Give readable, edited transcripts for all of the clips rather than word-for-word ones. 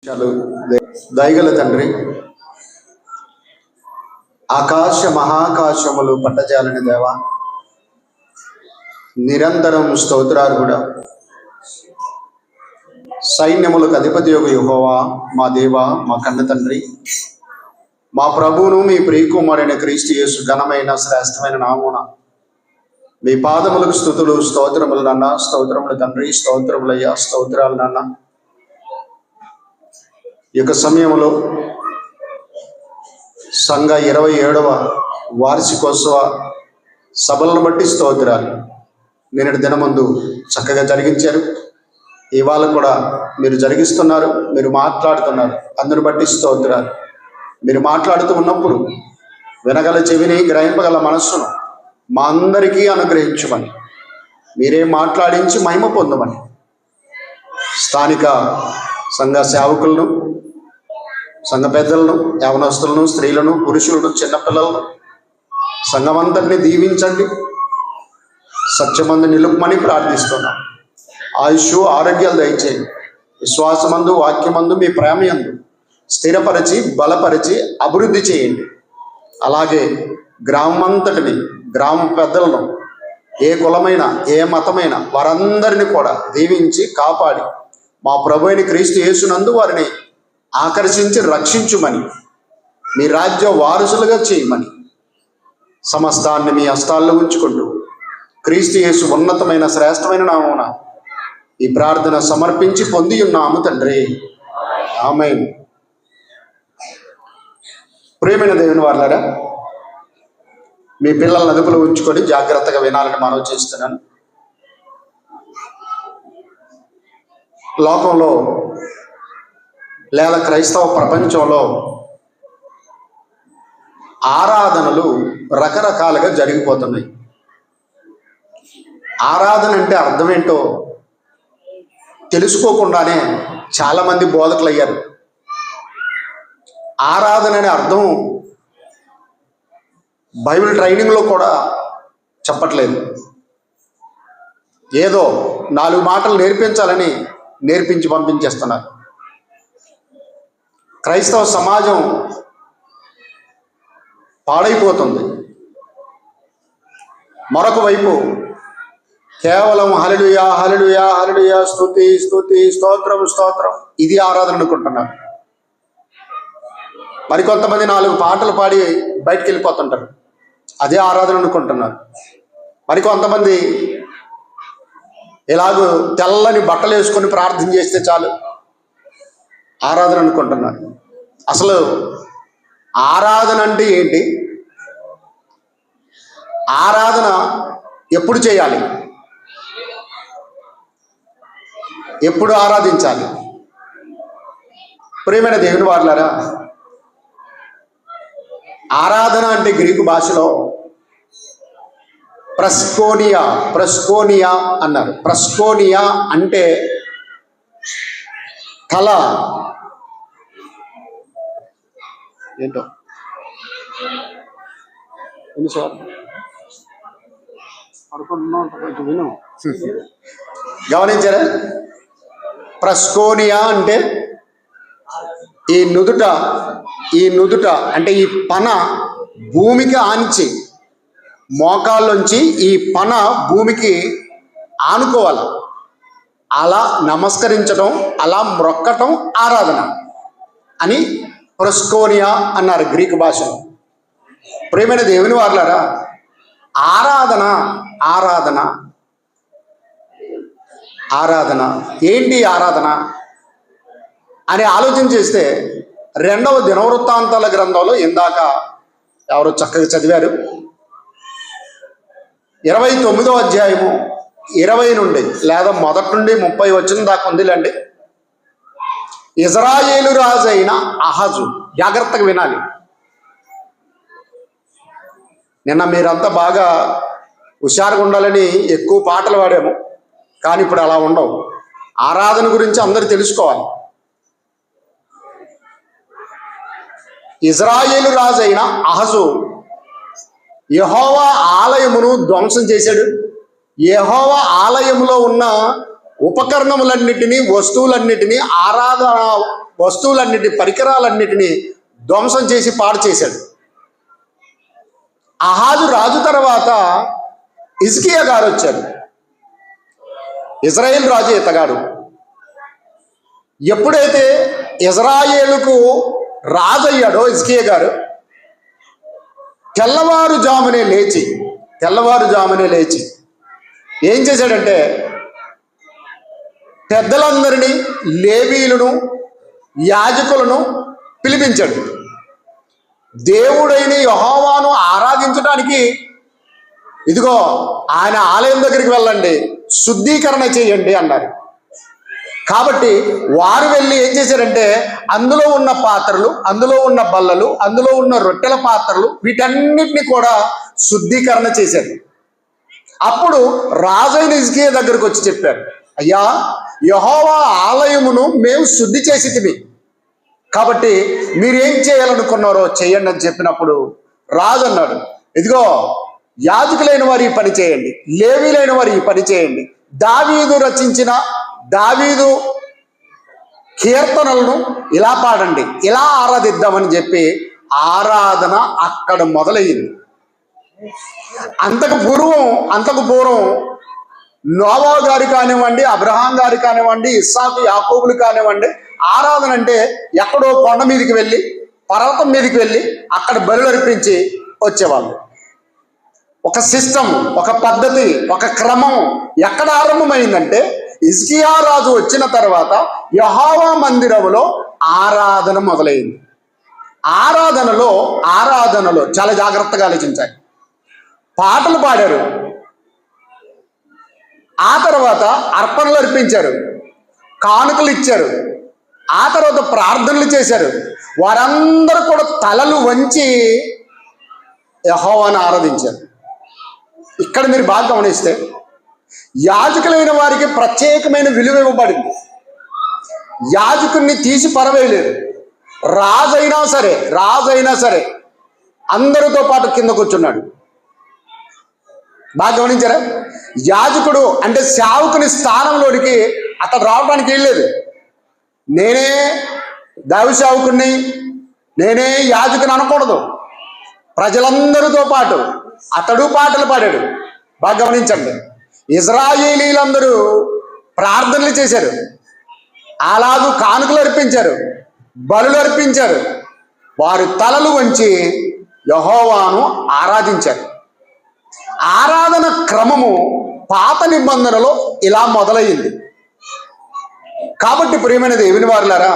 దయగల తండ్రి, ఆకాశ మహాకాశములు పట్టజాలని దేవ, నిరంతరం స్తోత్రార్హుడా, సైన్యములకు అధిపతి యొక్క యెహోవా, మా దేవ, మా కన్న తండ్రి, మా ప్రభువును మీ ప్రియకుమారుడైన క్రీస్తు యేసు ఘనమైన శ్రేష్టమైన నామమున మీ పాదములకు స్తుతులు స్తోత్రములు నాన్న. స్తోత్రములు తండ్రి, స్తోత్రములయ్యా, స్తోత్రాలు నాన్న. ఈ యొక్క సమయంలో సంఘ 27వ వార్షికోత్సవ సభలను బట్టి స్తోత్రాలు. నిన్నటి దినమందు చక్కగా జరిగించారు, ఇవాళ కూడా మీరు జరిగిస్తున్నారు, మీరు మాట్లాడుతున్నారు. అందుని బట్టి స్తోత్రాలు. మీరు మాట్లాడుతూ ఉన్నప్పుడు వినగల చెవిని, గ్రహింపగల మనస్సును మా అందరికీ అనుగ్రహించమని, మీరే మాట్లాడించి మహిమ పొందమని స్థానిక సంఘ సేవకులను, సంఘ పెద్దలను, యవనస్తులను, స్త్రీలను, పురుషులను, చిన్నపిల్లలను, సంఘమంతటిని దీవించండి. సత్యమందు నిలుపమని ప్రార్థిస్తున్నాం. ఆయుష్ ఆరోగ్యాలు దయచేయండి. విశ్వాసమందు, వాక్యమందు, మీ ప్రేమయందు స్థిరపరిచి, బలపరిచి, అభివృద్ధి చేయండి. అలాగే గ్రామమంతటిని, గ్రామ పెద్దలను, ఏ కులమైన, ఏ మతమైన వారందరినీ కూడా దీవించి కాపాడి, మా ప్రభు అయిన క్రీస్తు యేసునందు వారిని ఆకర్షించి రక్షించుమని, మీ రాజ్య వారసులుగా చేయమని సమస్తాన్ని మీ హస్తాల్లో ఉంచుకుంటూ క్రీస్తు యేసు ఉన్నతమైన శ్రేష్టమైన నామమున ఈ ప్రార్థన సమర్పించి పొంది ఉన్నాము తండ్రి, ఆమేన్. ప్రియమైన దేవుని వారలారా, మీ పిల్లలను అదుపులో ఉంచుకొని జాగ్రత్తగా వినాలని మనవి చేస్తున్నాను. లోకంలో లేదా క్రైస్తవ ప్రపంచంలో ఆరాధనలు రకరకాలుగా జరిగిపోతున్నాయి. ఆరాధన అంటే అర్థం ఏంటో తెలుసుకోకుండానే చాలామంది బోధకులు అయ్యారు. ఆరాధన అనే అర్థం బైబిల్ ట్రైనింగ్లో కూడా చెప్పట్లేదు. ఏదో 4 మాటలు నేర్పించాలని నేర్పించి పంపించేస్తున్నారు. క్రైస్తవ సమాజం పాడైపోతుంది. మరొక వైపు కేవలం హల్లెలూయా, హల్లెలూయా, హల్లెలూయా, స్తుతి, స్తుతి, స్తోత్రం, స్తోత్రం, ఇది ఆరాధన అనుకుంటున్నారు. మరికొంతమంది 4 పాటలు పాడి బయటికి వెళ్ళిపోతుంటారు, అదే ఆరాధన అనుకుంటున్నారు. మరికొంతమంది ఎలాగో తెల్లని బట్టలు వేసుకొని ప్రార్థన చేస్తే చాలు ఆరాధన అనుకుంటున్నారు. అసలు ఆరాధన అంటే ఏంటి? ఆరాధన ఎప్పుడు చేయాలి? ఎప్పుడు ఆరాధించాలి? ప్రియమైన దేవుని వారలారా, ఆరాధన అంటే గ్రీకు భాషలో ప్రస్కోనియా అన్నారు. ప్రస్కోనియా అంటే తల ఏంటో గమనించారా? ప్రస్కోనియా అంటే ఈ నుదుట అంటే ఈ పన భూమికి ఆనిచి, మోకాళ్ళలోంచి ఈ పన భూమికి ఆనుకోవాలి. అలా నమస్కరించడం, అలా మ్రొక్కటం ఆరాధన అని ప్రస్కోనియా అన్నారు గ్రీకు భాషలో. ప్రియమైన దేవుని వారలారా, ఆరాధన ఆరాధన ఆరాధన ఏంటి? ఆరాధన అని ఆలోచన చేస్తే 2వ దినవృత్తాంతాల గ్రంథంలో ఇందాక ఎవరు చక్కగా చదివారు, 29వ అధ్యాయము 20 నుండి లేదా మొదటి నుండి 30 వచ్చిన దాకా ఉందిలేండి. ఇజ్రాయేలు రాజు అయిన అహజు, జాగ్రత్తగా వినాలి. నిన్న మీరంతా బాగా హుషారుగా ఉండాలని ఎక్కువ పాటలు పాడాము, కానీ ఇప్పుడు అలా ఉండవు. ఆరాధన గురించి అందరూ తెలుసుకోవాలి. ఇజ్రాయేలు రాజు అయిన అహజు యెహోవా ఆలయమును ధ్వంసం చేశాడు. యెహోవా ఆలయంలో ఉన్న ఉపకరణములన్నిటినీ, వస్తువులన్నిటినీ, ఆరాధన వస్తువులన్నిటి, పరికరాలన్నిటినీ ధ్వంసం చేసి పాడు చేశాడు. ఆహాజు రాజు తర్వాత హిజ్కియా గారు వచ్చారు. ఇజ్రాయేల్ రాజు ఇతగాడు. ఎప్పుడైతే ఇజ్రాయేలుకు రాజు అయ్యాడో హిజ్కియా గారు, తెల్లవారుజామునే లేచి ఏం చేశాడంటే, పెద్దలందరినీ, లేవీయులను, యాజకులను పిలిపించాడు. దేవుడైన యెహోవాను ఆరాధించడానికి ఇదిగో ఆయన ఆలయం దగ్గరికి వెళ్ళండి, శుద్ధీకరణ చేయండి అన్నారు. కాబట్టి వారు వెళ్ళి ఏం చేశారంటే, అందులో ఉన్న పాత్రలు, అందులో ఉన్న బల్లలు, అందులో ఉన్న రొట్టెల పాత్రలు, వీటన్నిటిని కూడా శుద్ధీకరణ చేశారు. అప్పుడు రాజైన హిజ్కియా దగ్గరకు వచ్చి చెప్పారు, అయ్యా, యెహోవా ఆలయమును మేము శుద్ధి చేసితిమి, కాబట్టి మీరేం చేయాలనుకున్నారో చేయండి అని చెప్పినప్పుడు రాజు అన్నాడు, ఇదిగో యాజకులైన వారు ఈ పని చేయండి, లేవీలైన వారు ఈ పని చేయండి, దావీదు రచించిన దావీదు కీర్తనలను ఇలా పాడండి, ఇలా ఆరాధిద్దామని చెప్పి ఆరాధన అక్కడ మొదలయ్యింది. అంతకు పూర్వం నోవా గారు కానివ్వండి, అబ్రహాం గారు కానివ్వండి, ఇస్సాకు యాకోబులు కానివ్వండి, ఆరాధన అంటే ఎక్కడో కొండ మీదకి వెళ్ళి, పర్వతం మీదకి వెళ్ళి అక్కడ బలులు అర్పించి వచ్చేవాళ్ళు. ఒక సిస్టమ్, ఒక పద్ధతి, ఒక క్రమం ఎక్కడ ఆరంభమైందంటే, హిజ్కియా రాజు వచ్చిన తర్వాత యెహోవా మందిరంలో ఆరాధన మొదలైంది. ఆరాధనలో చాలా జాగ్రత్తగా ఆలోచించాలి. పాటలు పాడారు, ఆ తర్వాత అర్పణలు అర్పించారు, కానుకలు ఇచ్చారు, ఆ తర్వాత ప్రార్థనలు చేశారు. వారందరూ కూడా తలలు వంచి యెహోవాను ఆరాధించారు. ఇక్కడ మీరు బాగా గమనిస్తే యాజకులైన వారికి ప్రత్యేకమైన విలువ ఇవ్వబడింది. యాజకుడిని తీసి పరవేయలేదు. రాజైనా సరే అందరితో పాటు కింద కూర్చున్నాడు. బాగా గమనించారా? యాజకుడు అంటే సేవకుని స్థానంలోనికి అతడు రావడానికి వెళ్ళలేదు. నేనే దైవ సేవకుడిని, నేనే యాజకుని అనకూడదు. ప్రజలందరితో పాటు అతడు పాటలు పాడాడు. బాగా గమనించండి. ఇజ్రాయేలీలందరూ ప్రార్థనలు చేశారు, అలాగూ కానుకలు అర్పించారు, బలులు అర్పించారు. వారు తలలు వంచి యెహోవాను ఆరాధించారు. ఆరాధన క్రమము పాత నిబంధనలో ఇలా మొదలయ్యింది. కాబట్టి ప్రియమైన దేవుని వారులారా,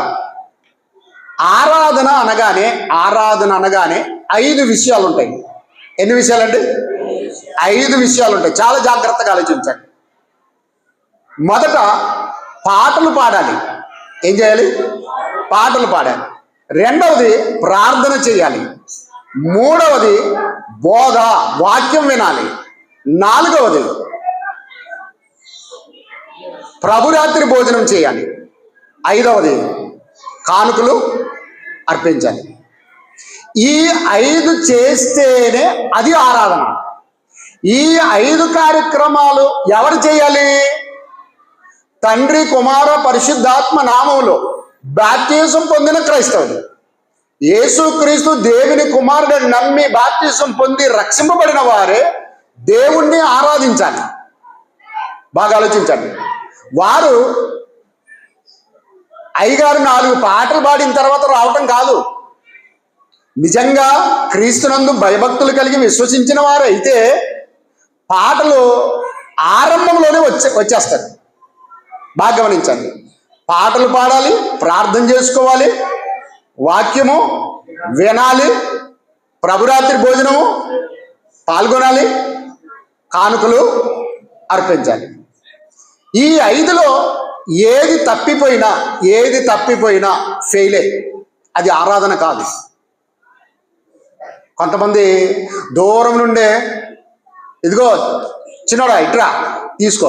ఆరాధన అనగానే 5 విషయాలు ఉంటాయి. ఎన్ని విషయాలండి? 5 విషయాలు ఉంటాయి. చాలా జాగ్రత్తగా ఆలోచించండి. మొదట పాటలు పాడాలి. ఏం చేయాలి? పాటలు పాడాలి. రెండవది ప్రార్థన చేయాలి. మూడవది బోధ, వాక్యం వినాలి. నాలుగవది ప్రభురాత్రి భోజనం చేయాలి. ఐదవది కానుకలు అర్పించాలి. ఈ 5 చేస్తేనే అది ఆరాధన. ఈ 5 కార్యక్రమాలు ఎవరు చేయాలి? తండ్రి, కుమార, పరిశుద్ధాత్మ నామములో బాప్తిసం పొందిన క్రైస్తవులు. యేసుక్రీస్తు దేవుని కుమారుడని నమ్మి బాప్తిసం పొంది రక్షింపబడిన వారే దేవుణ్ణి ఆరాధించాలి. బాగా ఆలోచించండి. వారు అయ్యగారు 4 పాటలు పాడిన తర్వాత రావటం కాదు. నిజంగా క్రీస్తునందు భయభక్తులు కలిగి విశ్వసించిన వారు అయితే పాటలు ఆరంభంలోనే వచ్చేస్తారు. బాగా గమనించండి. పాటలు పాడాలి, ప్రార్థన చేసుకోవాలి, వాక్యము వినాలి, ప్రభురాత్రి భోజనము పాల్గొనాలి, కానుకలు అర్పించాలి. ఈ 5లో ఏది తప్పిపోయినా ఫెయిలే. అది ఆరాధన కాదు. కొంతమంది దూరం నుండే, ఇదిగో చిన్నోడా ఇట్రా తీసుకో,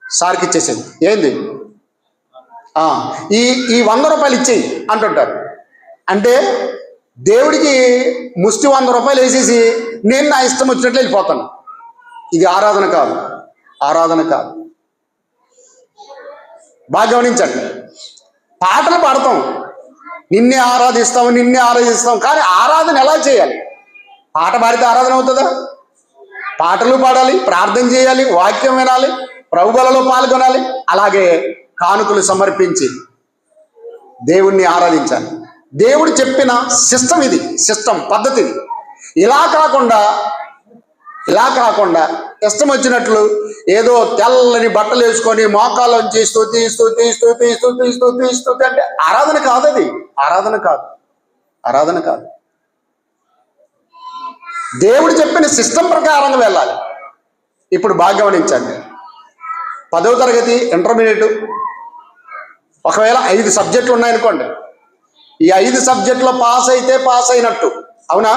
సార్కి ఇచ్చేసేది. ఏంది ఈ 100 రూపాయలు ఇచ్చేయి అంటుంటారు. అంటే దేవుడికి ముష్టి 100 రూపాయలు వేసేసి నేను నా ఇష్టం వచ్చినట్లు వెళ్ళిపోతాను. ఇది ఆరాధన కాదు. బాగా గమనించండి. పాటలు పాడతాం, నిన్నే ఆరాధిస్తాం, కానీ ఆరాధన ఎలా చేయాలి? పాట పాడితే ఆరాధన అవుతుందా? పాటలు పాడాలి, ప్రార్థన చేయాలి, వాక్యం వినాలి, ప్రభు బలలో పాల్గొనాలి, అలాగే కానుకలు సమర్పించి దేవుణ్ణి ఆరాధించాలి. దేవుడు చెప్పిన సిస్టమ్ ఇది, పద్ధతి ఇది. ఇలా కాకుండా ఇష్టం వచ్చినట్లు ఏదో తెల్లని బట్టలు వేసుకొని మోకాళ్ళని స్తుతి అంటే ఆరాధన కాదు. అది ఆరాధన కాదు. దేవుడు చెప్పిన సిస్టమ్ ప్రకారంగా వెళ్ళాలి. ఇప్పుడు బాగా గమనించండి. 10వ తరగతి ఇంటర్మీడియట్ ఒకవేళ 5 సబ్జెక్టులు ఉన్నాయనుకోండి, ఈ 5 సబ్జెక్టులో పాస్ అయితే పాస్ అయినట్టు, అవునా?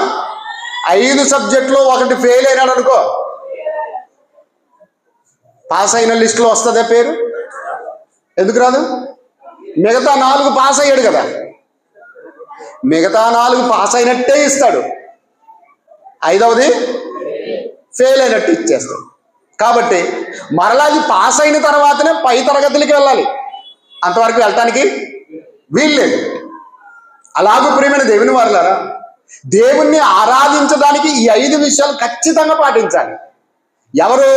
5 సబ్జెక్టులో ఒకటి ఫెయిల్ అయినాడు అనుకో, పాస్ అయిన లిస్టులో వస్తుందా పేరు? ఎందుకు రాదు? మిగతా 4 పాస్ అయ్యాడు కదా, మిగతా 4 పాస్ అయినట్టే ఇస్తాడు, 5వది ఫెయిల్ అయినట్టు ఇచ్చేస్తాడు. కాబట్టి మరలా అది పాస్ అయిన తర్వాతనే పై తరగతులకి వెళ్ళాలి, అంతవరకు వెళ్ళటానికి వీల్లేదు. అలాగే ప్రియమైన దేవుని వారలారా, దేవుణ్ణి ఆరాధించడానికి ఈ 5 విషయాలు ఖచ్చితంగా పాటించాలి. ఎవరు?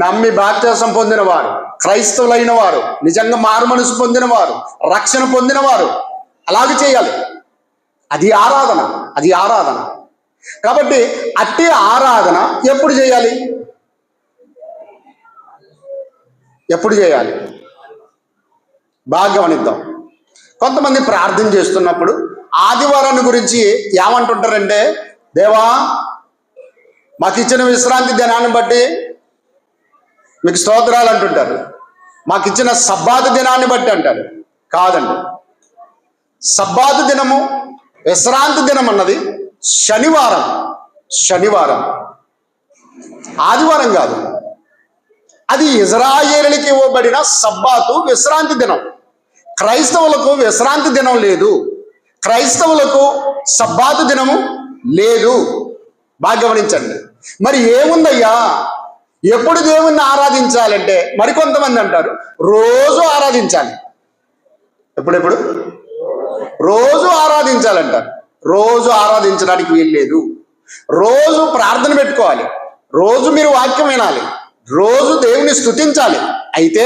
నమ్మి బాప్తిసం పొందిన వారు, క్రైస్తవులైన వారు, నిజంగా మారు మనసు పొందిన వారు, రక్షణ పొందిన వారు అలాగే చేయాలి. అది ఆరాధన. కాబట్టి అట్టి ఆరాధన ఎప్పుడు చేయాలి? బాగా గమనిద్దాం. కొంతమంది ప్రార్థన చేస్తున్నప్పుడు ఆదివారాన్ని గురించి ఏమంటుంటారంటే, దేవా మాకు ఇచ్చిన విశ్రాంతి దినాన్ని బట్టి మీకు స్తోత్రాలు అంటుంటారు, మాకు ఇచ్చిన సబ్బాతు దినాన్ని బట్టి అంటారు. కాదండి, సబ్బాతు దినము, విశ్రాంతి దినం అన్నది శనివారం, ఆదివారం కాదు. అది ఇజ్రాయేలుకి ఇవ్వబడిన సబ్బాతు విశ్రాంతి దినం. క్రైస్తవులకు విశ్రాంతి దినం లేదు, క్రైస్తవులకు సబ్బాతు దినము లేదు. బాగా గమనించండి. మరి ఏముందయ్యా? ఎప్పుడు దేవుణ్ణి ఆరాధించాలంటే మరికొంతమంది అంటారు రోజు ఆరాధించాలి. ఎప్పుడెప్పుడు? రోజు ఆరాధించాలంటారు. రోజు ఆరాధించడానికి వీల్లేదు. రోజు ప్రార్థన పెట్టుకోవాలి, రోజు మీరు వాక్యం వినాలి, రోజు దేవుని స్తుతించాలి. అయితే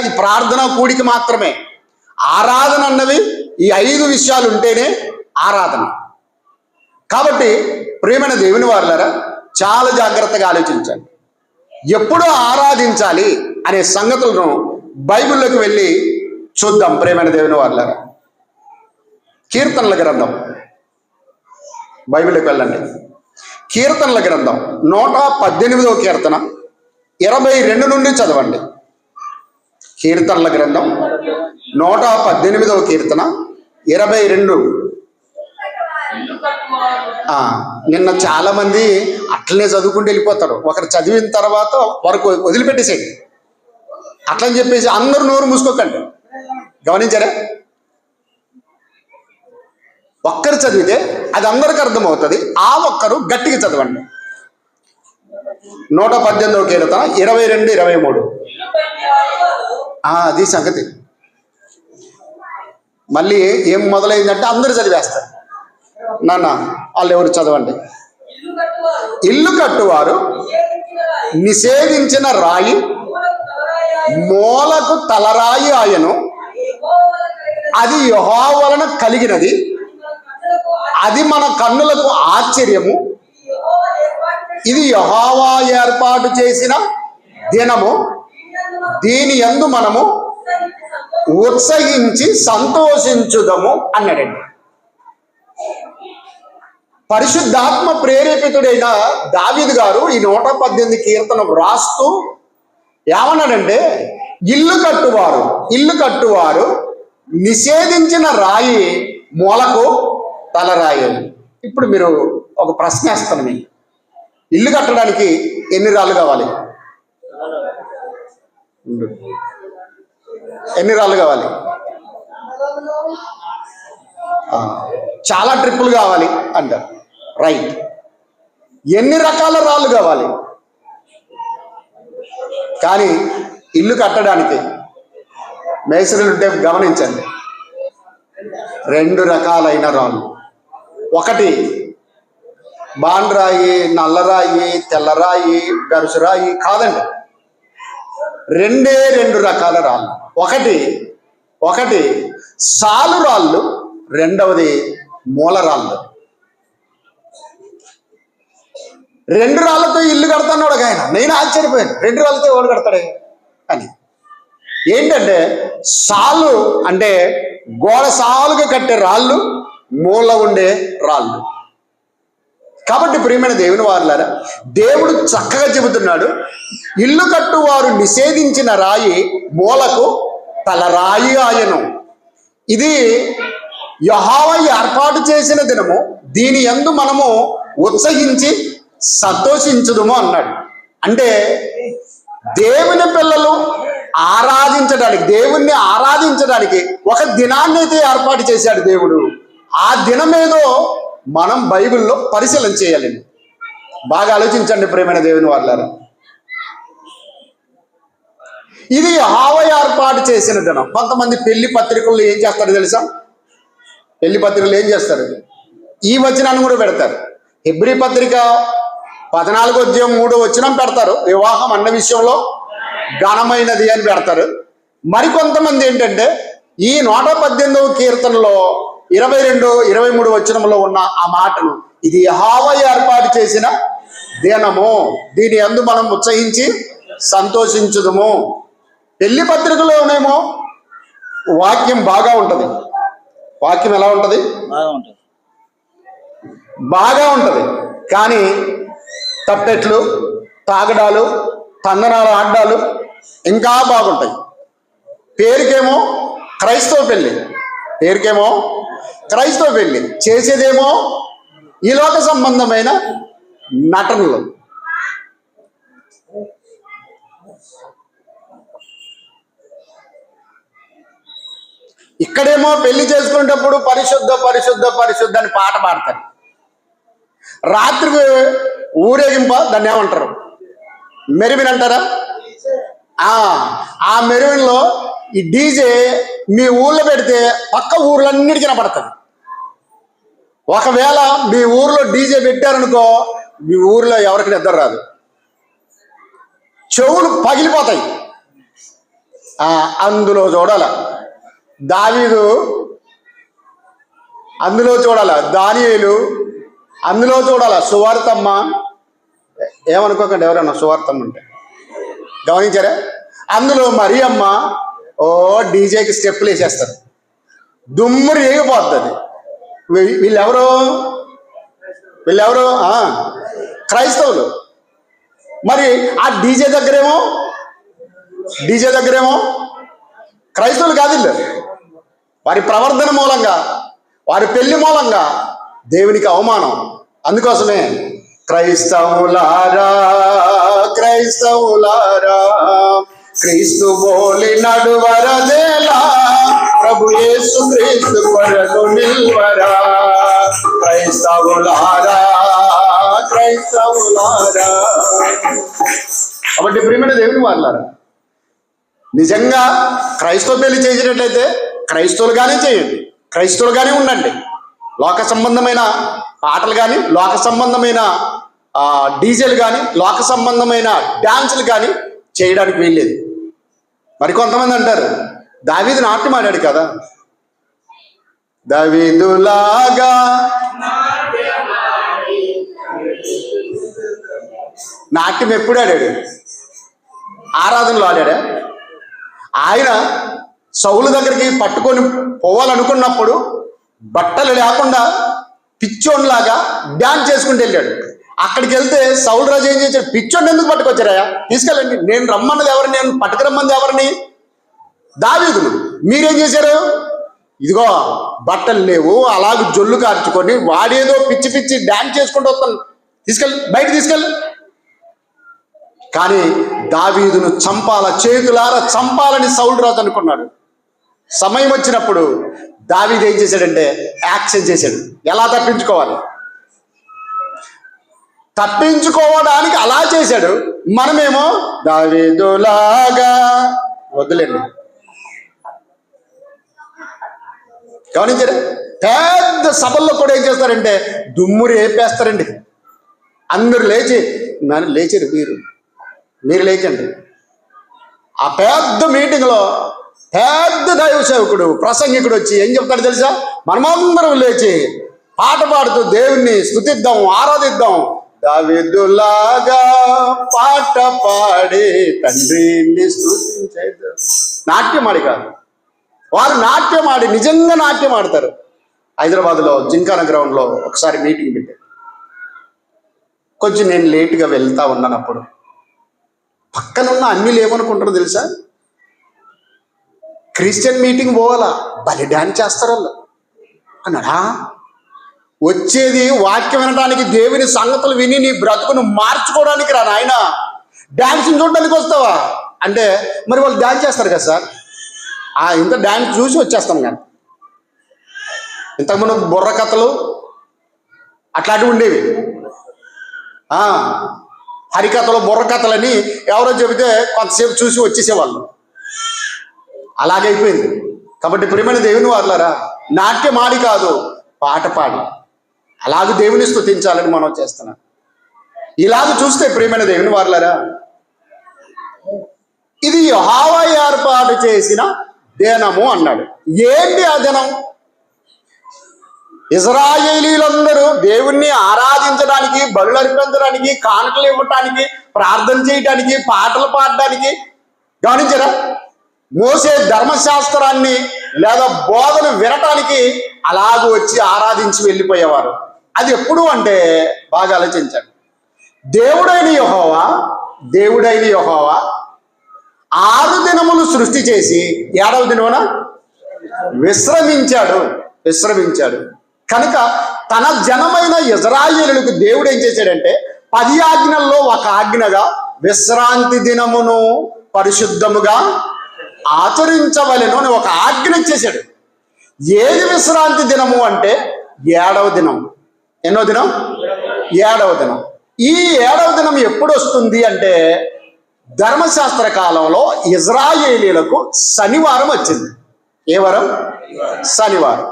అది ప్రార్థన కూడిక మాత్రమే. ఆరాధన అన్నవి ఈ 5 విషయాలు ఉంటేనే ఆరాధన. కాబట్టి ప్రియమైన దేవుని వారలారా, చాలా జాగ్రత్తగా ఆలోచించాలి. ఎప్పుడు ఆరాధించాలి అనే సంగతులను బైబిల్లోకి వెళ్ళి చూద్దాం. ప్రియమైన దేవుని వారలారా, కీర్తనల గ్రంథం, బైబిల్లోకి వెళ్ళండి. కీర్తనల గ్రంథం 118వ కీర్తన 22 నుండి చదవండి. కీర్తనల గ్రంథం 118వ కీర్తన 22. నిన్న చాలా మంది అట్లనే చదువుకుంటూ వెళ్ళిపోతారు. ఒకరు చదివిన తర్వాత వరకు వదిలిపెట్టేసేయండి. అట్లని చెప్పేసి అందరూ నోరు మూసుకోకండి. గమనించారా? ఒక్కరు చదివితే అది అందరికి అర్థమవుతుంది. ఆ ఒక్కరు గట్టిగా చదవండి. 118వ కీర్తన 22, 23. అది సంగతి. మళ్ళీ ఏం మొదలైందంటే అందరూ చదివేస్తారు. నాన్న వాళ్ళు ఎవరు? చదవండి. ఇల్లు కట్టువారు నిషేధించిన రాయి మూలకు తలరాయి ఆయను, అది యెహోవా వలన కలిగినది, అది మన కన్నులకు ఆశ్చర్యము, ఇది యెహోవా ఏర్పాటు చేసిన దినము, దీని యందు మనము ఉత్సహించి సంతోషించుదము అన్నాడండి. పరిశుద్ధాత్మ ప్రేరేపితుడైన దావీదు గారు ఈ 118 కీర్తన వ్రాస్తూ ఏమన్నాడంటే, ఇల్లు కట్టువారు నిషేధించిన రాయి మూలకు తలరాయి. ఇప్పుడు మీరు ఒక ప్రశ్న వేస్తాను మీకు. ఇల్లు కట్టడానికి ఎన్ని రాళ్ళు కావాలి? ఎన్ని రాళ్ళు కావాలి? చాలా ట్రిప్పులు కావాలి అంటారు. రైట్. ఎన్ని రకాల రాళ్ళు కావాలి? కానీ ఇల్లు కట్టడానికి మేస్త్రీలు ఉంటే గమనించండి, 2 రకాలైన రాళ్ళు. ఒకటి బాండ్రాయి, నల్లరాయి, తెల్లరాయి, గరుసురాయి కాదండి, 2 రకాల రాళ్ళు. ఒకటి సాలు రాళ్ళు, రెండవది మూలరాళ్ళు. 2 రాళ్ళతో ఇల్లు కడతాడు ఆయన. నేను ఆశ్చర్యపోయాను, 2 రాళ్ళతో ఎవడు కడతాడే అని. ఏంటంటే సాలు అంటే గోడ సాలుగా కట్టే రాళ్ళు, మూల ఉండే రాళ్ళు. కాబట్టి ప్రియమైన దేవుని వారులారా, దేవుడు చక్కగా చెబుతున్నాడు, ఇల్లు కట్టువారు నిషేధించిన రాయి మూలకు తలరాయి ఆయను. ఇది యెహోవా ఏర్పాటు చేసిన దినము, దీని యందు మనము ఉత్సహించి సంతోషించుదుము అన్నాడు. అంటే దేవుని పిల్లలు దేవుణ్ణి ఆరాధించడానికి ఒక దినాన్ని అయితే ఏర్పాటు చేశాడు దేవుడు. ఆ దినమేదో మనం బైబిల్లో పరిశీలన చేయాలండి. బాగా ఆలోచించండి ప్రియమైన దేవుని వారులారా, ఇది యెహోవా ఏర్పాటు చేసిన దినం. కొంతమంది పెళ్లి పత్రికల్లో ఏం చేస్తారో తెలుసా? పెళ్లి పత్రికలు ఏం చేస్తారు? ఈ వచనాన్ని కూడా పెడతారు. హెబ్రీ పత్రిక 14:3 పెడతారు, వివాహం అన్న విషయంలో ఘనమైనది అని పెడతారు. మరికొంతమంది ఏంటంటే ఈ 118వ కీర్తనలో 22, 23 వచనంలో ఉన్న ఆ మాటను, ఇది యెహోవా ఏర్పాటు చేసిన దినము, దీని యందు మనం ఉత్సహించి సంతోషించుదుము. పెళ్లి పత్రికలోనేమో వాక్యం బాగా ఉంటుంది. వాక్యం ఎలా ఉంటుంది? బాగా ఉంటుంది. కానీ తప్పెట్లు, తాగడాలు, తందనాలు ఆడ్డాలు ఇంకా బాగుంటాయి. పేరుకేమో క్రైస్తవ పెళ్ళి, చేసేదేమో ఈ లోక సంబంధమైన నటనలు. ఇక్కడేమో పెళ్లి చేసుకునేటప్పుడు పరిశుద్ధ పరిశుద్ధ పరిశుద్ధ అని పాట పాడతారు. రాత్రికి ఊరేగింప, దాన్ని ఏమంటారు? మెరువిన్ అంటారా? ఆ మెరువిన్లో ఈ డీజే మీ ఊళ్ళో పెడితే పక్క ఊర్లన్నిటికీ వినపడుతుంది. ఒకవేళ మీ ఊర్లో డీజే పెట్టారనుకో, మీ ఊర్లో ఎవరికి నిద్ర రాదు, చెవులు పగిలిపోతాయి. అందులో చూడాల దావీదు, అందులో చూడాల దానియేలు, అందులో చూడాల సువార్తమ్మ. ఏమనుకోకండి ఎవరన్నా సువార్తమ్మ అంటే, గమనించారా? అందులో మరియమ్మ డీజేకి స్టెప్పులు వేసేస్తారు, దుమ్మురు ఏగిపోతుంది. వీళ్ళెవరు? క్రైస్తవులు. మరి ఆ డీజే దగ్గరేమో క్రైస్తవులు కాదు వీళ్ళు. వారి ప్రవర్తన మూలంగా, వారి పెళ్లి మూలంగా దేవునికి అవమానం. అందుకోసమే క్రైస్తవులారా క్రీస్తు బోలి నడువరదేలా, ప్రభు యేసు క్రీస్తు కొరకు నిల్వరా. క్రైస్తవులారా. కాబట్టి ప్రియమైన దేవుని వారులారా, నిజంగా క్రైస్తవ పెళ్లి చేసినట్లయితే క్రైస్తవులుగానే చేయండి, క్రైస్తవులుగానే ఉండండి. లోక సంబంధమైన పాటలు కానీ, లోక సంబంధమైన డీజేలు కానీ, లోక సంబంధమైన డాన్సులు కానీ చేయడానికి వీల్లేదు. మరికొంతమంది అంటారు, దావీదు నాట్యం ఆడాడు కదా, దావీదులాగా నాట్యం ఎప్పుడు ఆడాడు? ఆరాధనలో ఆడాడా? ఆయన సౌలు దగ్గరికి పట్టుకొని పోవాలనుకున్నప్పుడు బట్టలు లేకుండా పిచ్చోన్లాగా డ్యాన్స్ చేసుకుంటూ వెళ్ళాడు. అక్కడికి వెళ్తే సౌలు రాజు ఏం చేశాడు? పిచ్చోడిని ఎందుకు పట్టుకొచ్చారా? తీసుకెళ్ళండి, నేను రమ్మన్నది ఎవరిని, నేను పట్టుకురమ్మన్నది ఎవరిని? దావీదును. మీరేం చేశారు? ఇదిగో బట్టలు లేవు, అలాగే జొల్లు కార్చుకొని వాడేదో పిచ్చి పిచ్చి డ్యాన్స్ చేసుకుంటూ వస్తాను, బయట తీసుకెళ్ళి. కానీ దావీదును చేతులారా చంపాలని సౌలు రాజు అనుకున్నాడు. సమయం వచ్చినప్పుడు దావీదు ఏం చేశాడంటే యాక్షన్ చేశాడు. ఎలా తప్పించుకోవడానికి అలా చేశాడు. మనమేమో దావీదులాగా వద్దులేండి, గమనించారా? పెద్ద సభల్లో కూడా ఏం చేస్తారంటే దుమ్ము రేపేస్తారండి. అందరూ లేచారు, మీరు లేచండి. ఆ పెద్ద మీటింగ్లో పెద్ద దైవ సేవకుడు, ప్రసంగికుడు వచ్చి ఏం చెప్తాడు తెలుసా? మనమందరం లేచి పాట పాడుతూ దేవుణ్ణి స్తుతిద్దాం, ఆరాధిద్దాం. దావీదులాగా పాట పాడి తండ్రిని స్తుతించేద్దాం. నాట్యం ఆడి కాదు, వారు నాట్యం ఆడి నిజంగా నాట్యం ఆడతారు. హైదరాబాద్లో జింకానా గ్రౌండ్లో ఒకసారి మీటింగ్ పెట్టారు. కొంచెం నేను లేటుగా వెళ్తా ఉన్నానప్పుడు పక్కనున్న అన్నిలు ఏమనుకుంటారో తెలుసా? క్రిస్టియన్ మీటింగ్ పోవాలా, భలే డ్యాన్స్ చేస్తారు వాళ్ళు అన్నాడా. వచ్చేది వాక్యం వినడానికి, దేవుని సంగతులు విని నీ బ్రతుకును మార్చుకోవడానికి రా నాయన, డ్యాన్స్ చూడడానికి వస్తావా అంటే మరి వాళ్ళు డ్యాన్స్ చేస్తారు కదా సార్. ఇంత డ్యాన్స్ చూసి వచ్చేస్తాం. కానీ ఇంతకుముందు బుర్ర కథలు అట్లాంటివి ఉండేవి. హరికథలు, బుర్ర కథలని ఎవరో చెబితే కొంతసేపు చూసి వచ్చేసేవాళ్ళు. అలాగైపోయింది. కాబట్టి ప్రియమైన దేవుని వారలారా, నాట్యం ఆడి కాదు, పాట పాడి అలాగే దేవుని స్తుతించాలని మనం చేస్తున్నాం. ఇలాగ చూస్తే ప్రియమైన దేవుని వారలారా, ఇది యెహోవా ఏర్పాటు చేసిన దినము అన్నాడు. ఏంటి ఆ దినం? ఇశ్రాయేలీలందరూ దేవుణ్ణి ఆరాధించడానికి, బలులు అర్పించడానికి, కానుకలు ఇవ్వటానికి, ప్రార్థన చేయడానికి, పాటలు పాడడానికి, గమనించరా, మోసే ధర్మశాస్త్రాన్ని లేదా బోధను వినటానికి అలాగ వచ్చి ఆరాధించి వెళ్ళిపోయేవారు. అది ఎప్పుడు అంటే బాగా ఆలోచించండి. దేవుడైన యెహోవా 6 దినములు సృష్టి చేసి 7వ దినమున విశ్రమించాడు. కనుక తన జనమైన ఇశ్రాయేలులకు దేవుడు ఏం చేశాడంటే 10 ఆజ్ఞల్లో ఒక ఆజ్ఞగా విశ్రాంతి దినమును పరిశుద్ధముగా ఆచరించవలెను అని ఒక ఆజ్ఞ ఇచ్చేశాడు. ఏది విశ్రాంతి దినము అంటే 7వ దినం. ఎన్నో దినం? 7వ దినం. ఈ 7వ దినం ఎప్పుడు వస్తుంది అంటే ధర్మశాస్త్ర కాలంలో ఇశ్రాయేలీలకు శనివారం వచ్చింది. ఏ వారం? శనివారం.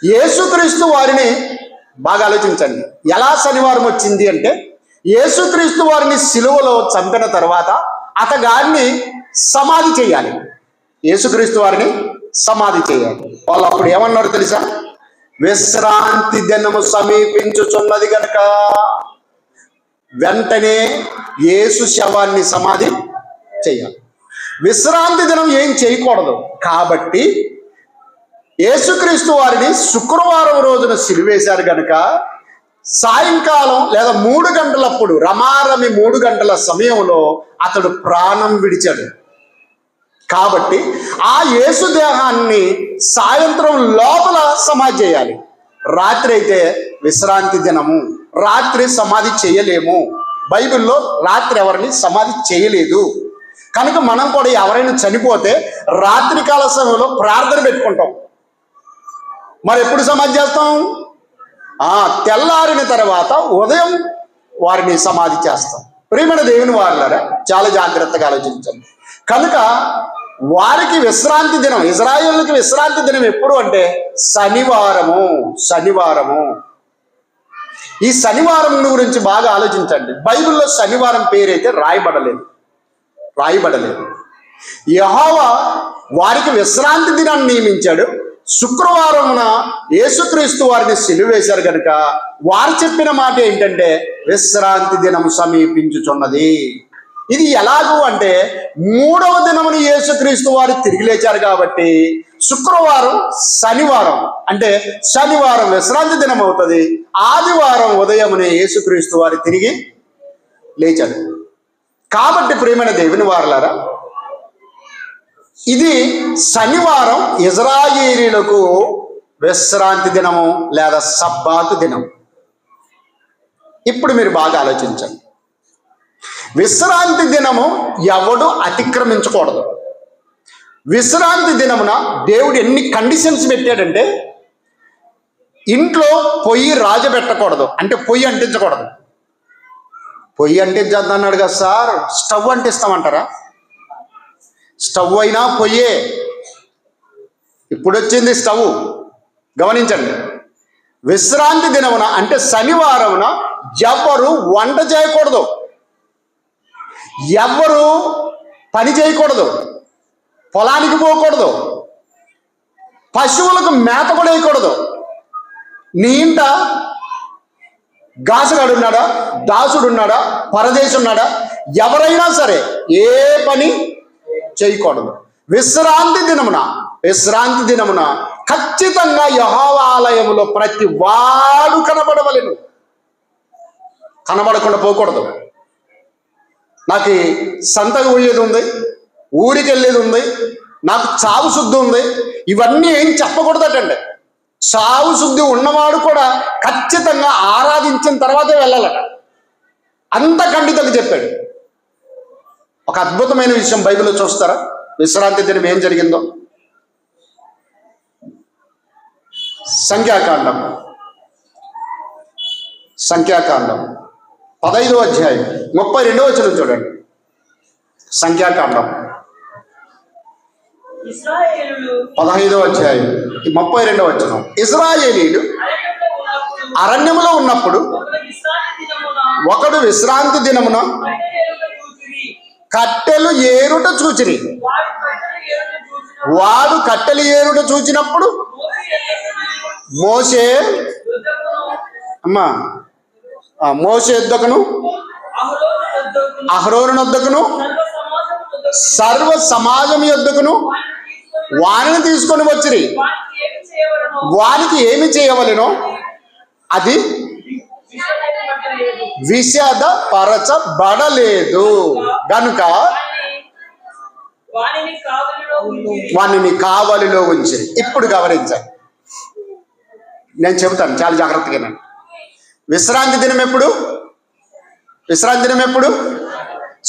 యేసుక్రీస్తు వారిని బాగా ఆలోచించండి. ఎలా శనివారం వచ్చింది అంటే యేసుక్రీస్తు వారిని సిలువలో చంపిన తర్వాత అతగారిని సమాధి చేయాలి. యేసుక్రీస్తు వారిని సమాధి చేయాలి. వాళ్ళు అప్పుడు ఏమన్నారు తెలుసా? విశ్రాంతి దినము సమీపించుచున్నది గనుక వెంటనే యేసు శవాన్ని సమాధి చేయాలి. విశ్రాంతి దినం ఏం చేయకూడదు. కాబట్టి యేసుక్రీస్తు వారిని శుక్రవారం రోజున సిలువేశారు గనుక సాయంకాలం లేదా 3 గంటలప్పుడు, రమారమి 3 గంటల సమయంలో అతడు ప్రాణం విడిచాడు. కాబట్టి ఆ యేసు దేహాన్ని సాయంత్రం లోపల సమాధి చేయాలి. రాత్రి అయితే విశ్రాంతి దినము, రాత్రి సమాధి చేయలేము. బైబిల్లో రాత్రి ఎవరిని సమాధి చేయలేదు. కనుక మనం కూడా ఎవరైనా చనిపోతే రాత్రికాల సమయంలో ప్రార్థన పెట్టుకుంటాం. మరి ఎప్పుడు సమాధి చేస్తాం? తెల్లారిన తర్వాత ఉదయం వారిని సమాధి చేస్తాం. ప్రియమైన దేవుని వారలారా, చాలా జాగ్రత్తగా ఆలోచించండి. కనుక వారికి విశ్రాంతి దినం, ఇశ్రాయేలుకి విశ్రాంతి దినం ఎప్పుడు అంటే శనివారము. ఈ శనివారం గురించి బాగా ఆలోచించండి. బైబిల్లో శనివారం పేరైతే రాయబడలేదు. యెహోవా వారికి విశ్రాంతి దినాన్ని నియమించాడు. శుక్రవారమున యేసుక్రీస్తు వారిని సిలువేశారు కనుక వారు చెప్పిన మాట ఏంటంటే విశ్రాంతి దినం సమీపించుచున్నది. ఇది ఎలాగూ అంటే 3వ దినమును యేసుక్రీస్తు వారు తిరిగి లేచారు కాబట్టి శుక్రవారం, శనివారం అంటే శనివారం విశ్రాంతి దినం అవుతుంది. ఆదివారం ఉదయమునే యేసుక్రీస్తు వారు తిరిగి లేచాడు. కాబట్టి ప్రియమైన దేవుని వారలారా, ఇది శనివారం ఇశ్రాయేలీయులకు విశ్రాంతి దినము లేదా సబ్బాతు దినం. ఇప్పుడు మీరు బాగా ఆలోచించండి. విశ్రాంతి దినము ఎవడు అతిక్రమించకూడదు. విశ్రాంతి దినమున దేవుడు ఎన్ని కండిషన్స్ పెట్టాడంటే ఇంట్లో పొయ్యి రాజబెట్టకూడదు, అంటే పొయ్యి అంటించకూడదు. పొయ్యి అంటించద్దన్నాడు కదా సార్, స్టవ్ అంటిస్తామంటారా? స్టవ్ అయినా పొయ్యే. ఇప్పుడు వచ్చింది స్టవ్. గమనించండి, విశ్రాంతి దినమున అంటే శనివారమున ఎవరు వంట చేయకూడదు, ఎవరు పని చేయకూడదు, పొలానికి పోకూడదు, పశువులకు మేత కూడా వేయకూడదు. నీ ఇంట గాసుగాడు ఉన్నాడా, దాసుడు ఉన్నాడా, పరదేశి ఉన్నాడా, ఎవరైనా సరే ఏ పని చేయకూడదు. విశ్రాంతి దినమున ఖచ్చితంగా యెహోవా ఆలయములో ప్రతి వాడు కనబడవలెను. కనబడకుండా పోకూడదు. నాకు సంతకు పోయేది ఉంది, ఊరికి వెళ్ళేది ఉంది, నాకు చావు శుద్ధి ఉంది, ఇవన్నీ ఏం చెప్పకూడదటండి. చావు శుద్ధి ఉన్నవాడు కూడా ఖచ్చితంగా ఆరాధించిన తర్వాతే వెళ్ళాలట. అంత ఖండితంగా చెప్పాడు. ఒక అద్భుతమైన విషయం బైబిల్లో చూస్తారా? విశ్రాంతి దినం ఏం జరిగిందో సంఖ్యాకాండం 15వ అధ్యాయం 32వ వచనం చూడండి. సంఖ్యాకాండం 15వ అధ్యాయం 32వ వచనం. ఇశ్రాయేలీయులు అరణ్యములో ఉన్నప్పుడు ఒకడు విశ్రాంతి దినమున కట్టెలు ఏరుట చూచిరి. వాడు కట్టెలు ఏరుట చూచినప్పుడు మోషే యొద్దకును అహరోను యొద్దకును సర్వ సమాజం యొద్దకును వానిని తీసుకొని వచ్చిరి. వానికి ఏమి చేయవలెనో అది విషదపరచబడలేదు గనుక వానిని కావలిలో ఉంచిరి. ఇప్పుడు గమనించండి, నేను చెబుతాను చాలా జాగ్రత్తగా. విశ్రాంతి దినం ఎప్పుడు?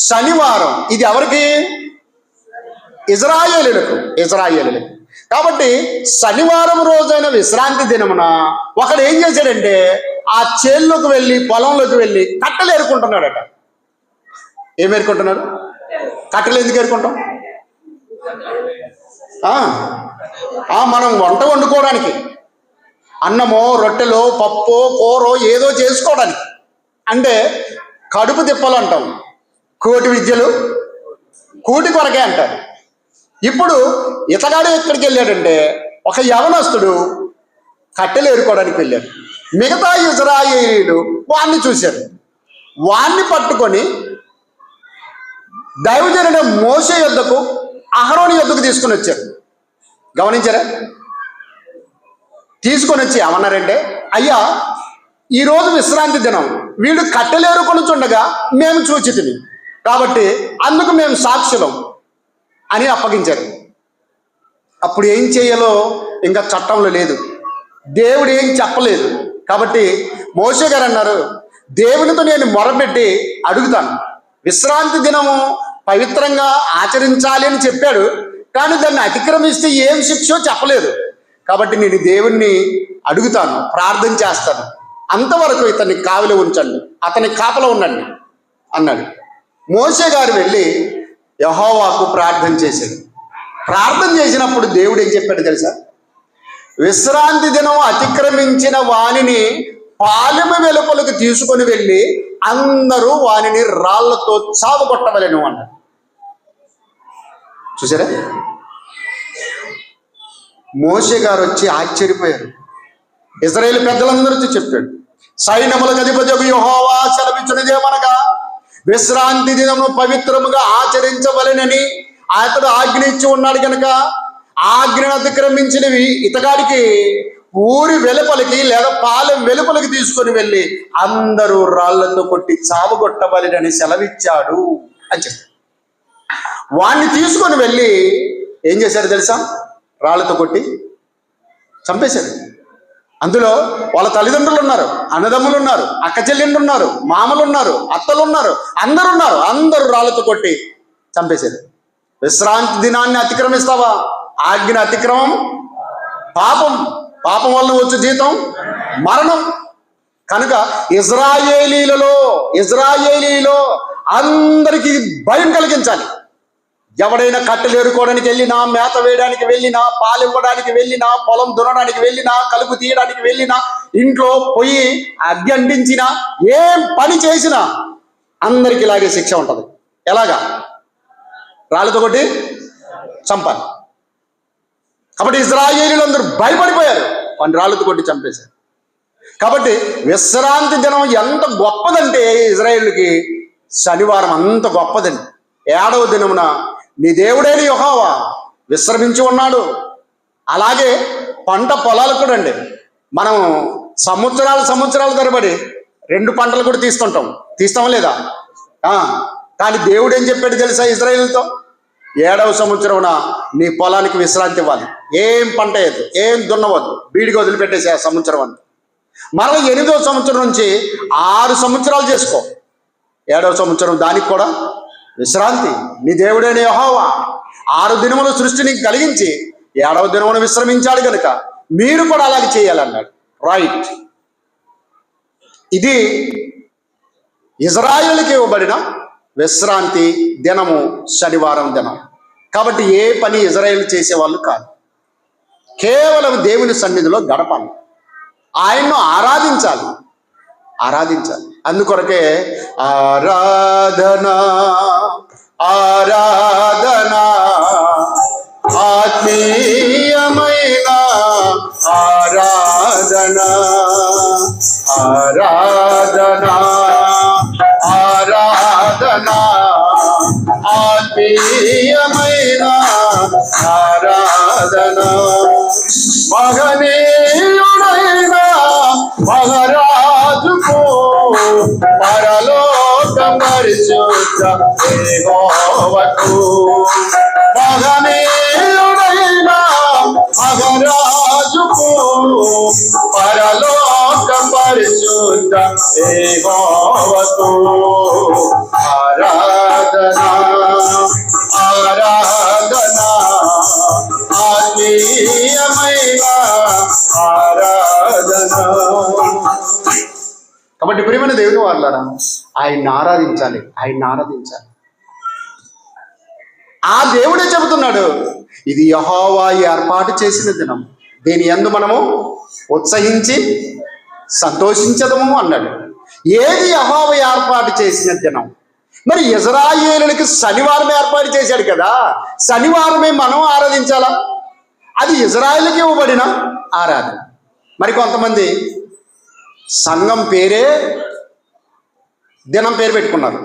శనివారం. ఇది ఎవరికి? ఇశ్రాయేలీయులకు. కాబట్టి శనివారం రోజైన విశ్రాంతి దినమున ఒకడు ఏం చేశాడంటే ఆ చేల్లోకి వెళ్ళి పొలంలోకి వెళ్ళి కట్టెలు ఏరుకుంటున్నాడట. ఏం ఏరుకుంటున్నాడు? కట్టెలు ఎందుకు ఏరుకుంటాం? మనం వంట వండుకోవడానికి, అన్నమో రొట్టెలో పప్పు కూరో ఏదో చేసుకోవడానికి, అంటే కడుపు తిప్పలు అంటాం, కోటి విద్యలు కూటి కొరకే అంటారు. ఇప్పుడు ఇతగాడు ఎక్కడికి వెళ్ళాడంటే ఒక యవనస్తుడు కట్టెలు ఏరుకోవడానికి వెళ్ళాడు. మిగతా ఇశ్రాయేలీయులు వాణ్ణి చూశారు. వాణ్ణి పట్టుకొని దైవజనుడు మోషే యొద్దకు అహరోను యొద్దకు తీసుకుని వచ్చారు. గమనించారా? తీసుకొని వచ్చి ఏమన్నారంటే, అయ్యా ఈరోజు విశ్రాంతి దినం, వీళ్ళు కట్టెలు ఏరుకొని చుండగా మేము చూచితిమి, కాబట్టి అందుకు మేము సాక్షులం అని అప్పగించారు. అప్పుడు ఏం చేయాలో ఇంకా చట్టంలో లేదు, దేవుడు ఏం చెప్పలేదు. కాబట్టి మోషే గారు అన్నారు, దేవునితో నేను మొరపెట్టి అడుగుతాను. విశ్రాంతి దినము పవిత్రంగా ఆచరించాలి అని చెప్పాడు, కానీ దాన్ని అతిక్రమిస్తే ఏం శిక్షో చెప్పలేదు. కాబట్టి నేను దేవుణ్ణి అడుగుతాను, ప్రార్థన చేస్తాను, అంతవరకు ఇతన్ని కావిలో ఉంచండి, అతని కాపలో ఉండండి అన్నాడు. మోషే గారు వెళ్ళి యెహోవాకు ప్రార్థన చేశాడు. ప్రార్థన చేసినప్పుడు దేవుడు ఏం చెప్పాడు తెలుసా? విశ్రాంతి దినం అతిక్రమించిన వానిని పాలెము వెలుపలకు తీసుకొని వెళ్ళి అందరూ వానిని రాళ్లతో చావగొట్టవలెను అన్నాడు. చూసారా? మోషే గారు వచ్చి ఆశ్చర్యపోయారు. ఇశ్రాయేలు పెద్దలందరూ చెప్పాడు, సైన్యములకు అధిపతియగు యెహోవా సెలవిచ్చినదేమనగా విశ్రాంతి దినమును పవిత్రముగా ఆచరించవలెనని అతడు ఆజ్ఞ ఇచ్చి ఉన్నాడు కనుక ఆజ్ఞను అతిక్రమించినవి ఇతగాడికి ఊరి వెలుపలికి లేదా పాలెం వెలుపలికి తీసుకొని వెళ్ళి అందరూ రాళ్లతో కొట్టి చావగొట్టవలెనని సెలవిచ్చాడు అని చెప్పాడు. వాణ్ణి తీసుకొని వెళ్ళి ఏం చేశారు తెలుసా? రాళ్లతో కొట్టి చంపేశారు. అందులో వాళ్ళ తల్లిదండ్రులు ఉన్నారు, అన్నదమ్ములు ఉన్నారు, అక్క చెల్లెండ్రు ఉన్నారు, మామలు ఉన్నారు, అత్తలు ఉన్నారు, అందరూ రాళ్లతో కొట్టి చంపేశారు. విశ్రాంతి దినాన్ని అతిక్రమిస్తావా? ఆజ్ఞ అతిక్రమం పాపం వల్ల వచ్చే జీతం మరణం. కనుక ఇశ్రాయేలీలో అందరికీ భయం కలిగించాలి. ఎవడైనా కట్టెలు ఏరుకోవడానికి వెళ్ళినా, మేత వేయడానికి వెళ్ళినా, పాలు ఇవ్వడానికి వెళ్ళినా, పొలం దున్నడానికి వెళ్ళినా, కలుపు తీయడానికి వెళ్ళినా, ఇంట్లో పొయ్యి అగ్గి అంటించినా, ఏం పని చేసినా అందరికి ఇలాగే శిక్ష ఉంటుంది. ఎలాగా? రాళ్ళతో కొట్టి చంపాలి. కాబట్టి ఇశ్రాయేలీయులు అందరూ భయపడిపోయారు, వాడిని రాళ్ళతో కొట్టి చంపేశారు. కాబట్టి విశ్రాంతి దినం ఎంత గొప్పదంటే ఇశ్రాయేలుకి శనివారం అంత గొప్పదండి. 7వ దినమున నీ దేవుడైన యెహోవా విశ్రమించి ఉన్నాడు. అలాగే పంట పొలాలు కూడా అండి, మనం సంవత్సరాల తరబడి 2 పంటలు కూడా తీస్తాం లేదా? కానీ దేవుడు ఏం చెప్పాడు తెలుసా ఇశ్రాయేలుతో? 7వ సంవత్సరమున నీ పొలానికి విశ్రాంతి ఇవ్వాలి, ఏం పంట వేయద్దు, ఏం దున్నవద్దు, బీడిగా వదిలిపెట్టేసి ఆ సంవత్సరం అంతా. మరలా 8వ సంవత్సరం నుంచి 6 సంవత్సరాలు చేసుకో. 7వ సంవత్సరం దానికి కూడా విశ్రాంతి. నీ దేవుడైన యెహోవా 6 దినములు సృష్టిని కలిగించి 7వ దినమును విశ్రమించాడు కనుక మీరు కూడా అలాగే చేయాలన్నాడు. రైట్. ఇది ఇశ్రాయేలుకి ఇవ్వబడిన విశ్రాంతి దినము, శనివారం దినం. కాబట్టి ఏ పని ఇశ్రాయేలు చేసేవాళ్ళు కాదు, కేవలం దేవుని సన్నిధిలో గడపాలి, ఆయన్ను ఆరాధించాలి. అందుకొరకే ఆరాధన ఆత్మీయమైన ఆరాధన ఆత్మీయమైన ఆరాధన మహనీయుడైన మహారాజుకు పరలోక పరిశుద్ధ యెహోవాకు, మహనీయుడైన మహారాజుకు పరలోక పరిశుద్ధ యెహోవాకు ఆరాధన ఆత్మీయమైన ఆరాధన. కాబట్టి ప్రియమైన దేవుని వారలారా, ఆయన్ని ఆరాధించాలి. ఆ దేవుడే చెబుతున్నాడు, ఇది యెహోవా ఏర్పాటు చేసిన దినం, దీని యందు మనము ఉత్సహించి సంతోషించదము అన్నాడు. ఏది యెహోవా ఏర్పాటు చేసిన దినం? మరి ఇశ్రాయేలులకి శనివారం ఏర్పాటు చేశాడు కదా, శనివారమే మనం ఆరాధించాలా? అది ఇశ్రాయేలుకి ఇవ్వబడిన ఆరాధన. మరి కొంతమంది సంఘం పేరే దినం పేరు పెట్టుకున్నారు.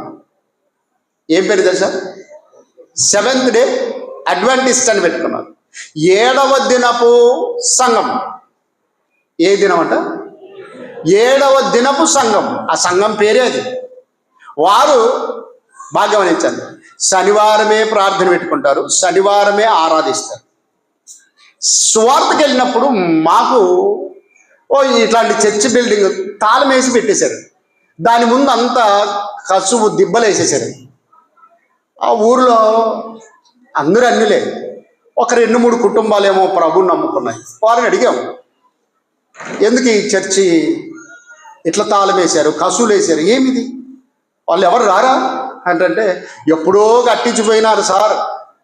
ఏం పేరు తెలుసా? 7th డే అడ్వెంటిస్ట్ అని పెట్టుకున్నారు. 7వ దినపు సంఘం. ఏ దినం అంట? 7వ దినపు సంఘం. ఆ సంఘం పేరే అది. వారు బాగా గమనించండి, శనివారమే ప్రార్థన పెట్టుకుంటారు, శనివారమే ఆరాధిస్తారు. సువార్తకి వెళ్ళినప్పుడు మాకు ఇట్లాంటి చర్చ్ బిల్డింగ్ తాళం వేసి పెట్టేశారు. దాని ముందు అంతా కసువు దిబ్బలు వేసేసారు. ఆ ఊరిలో అందరూ అన్నులే, ఒక 2-3 కుటుంబాలేమో ప్రభువుని నమ్ముకున్నాయి. వారిని అడిగాము, ఎందుకు ఈ చర్చి ఇట్లా తాళం వేశారు, కసువులు వేశారు, ఏమిది? వాళ్ళు ఎవరు రారా అంటే, ఎప్పుడో కట్టించిపోయినారు సార్,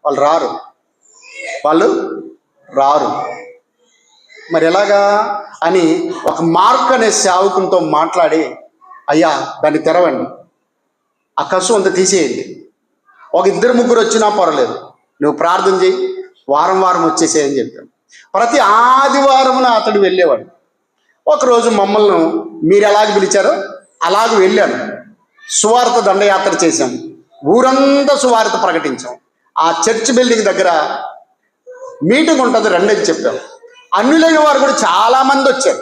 వాళ్ళు రారు. మరి ఎలాగా అని ఒక మార్క్ అనే సేవకునితో మాట్లాడి, అయ్యా దాన్ని తెరవండి, ఆ కసు అంతా తీసేయండి, ఒక 2-3 వచ్చినా పర్వాలేదు, నువ్వు ప్రార్థన చేయి, వారం వచ్చేసేయని చెప్పాను. ప్రతి ఆదివారమున అతడు వెళ్ళేవాడు. ఒకరోజు మమ్మల్ని మీరు ఎలాగ పిలిచారో అలాగ వెళ్ళాను. సువార్త దండయాత్ర చేశాం, ఊరంతా సువార్త ప్రకటించాం. ఆ చర్చ్ బిల్డింగ్ దగ్గర మీటింగ్ ఉంటుంది, రండి అని చెప్పాం. అన్యులైన వారు కూడా చాలామంది వచ్చారు.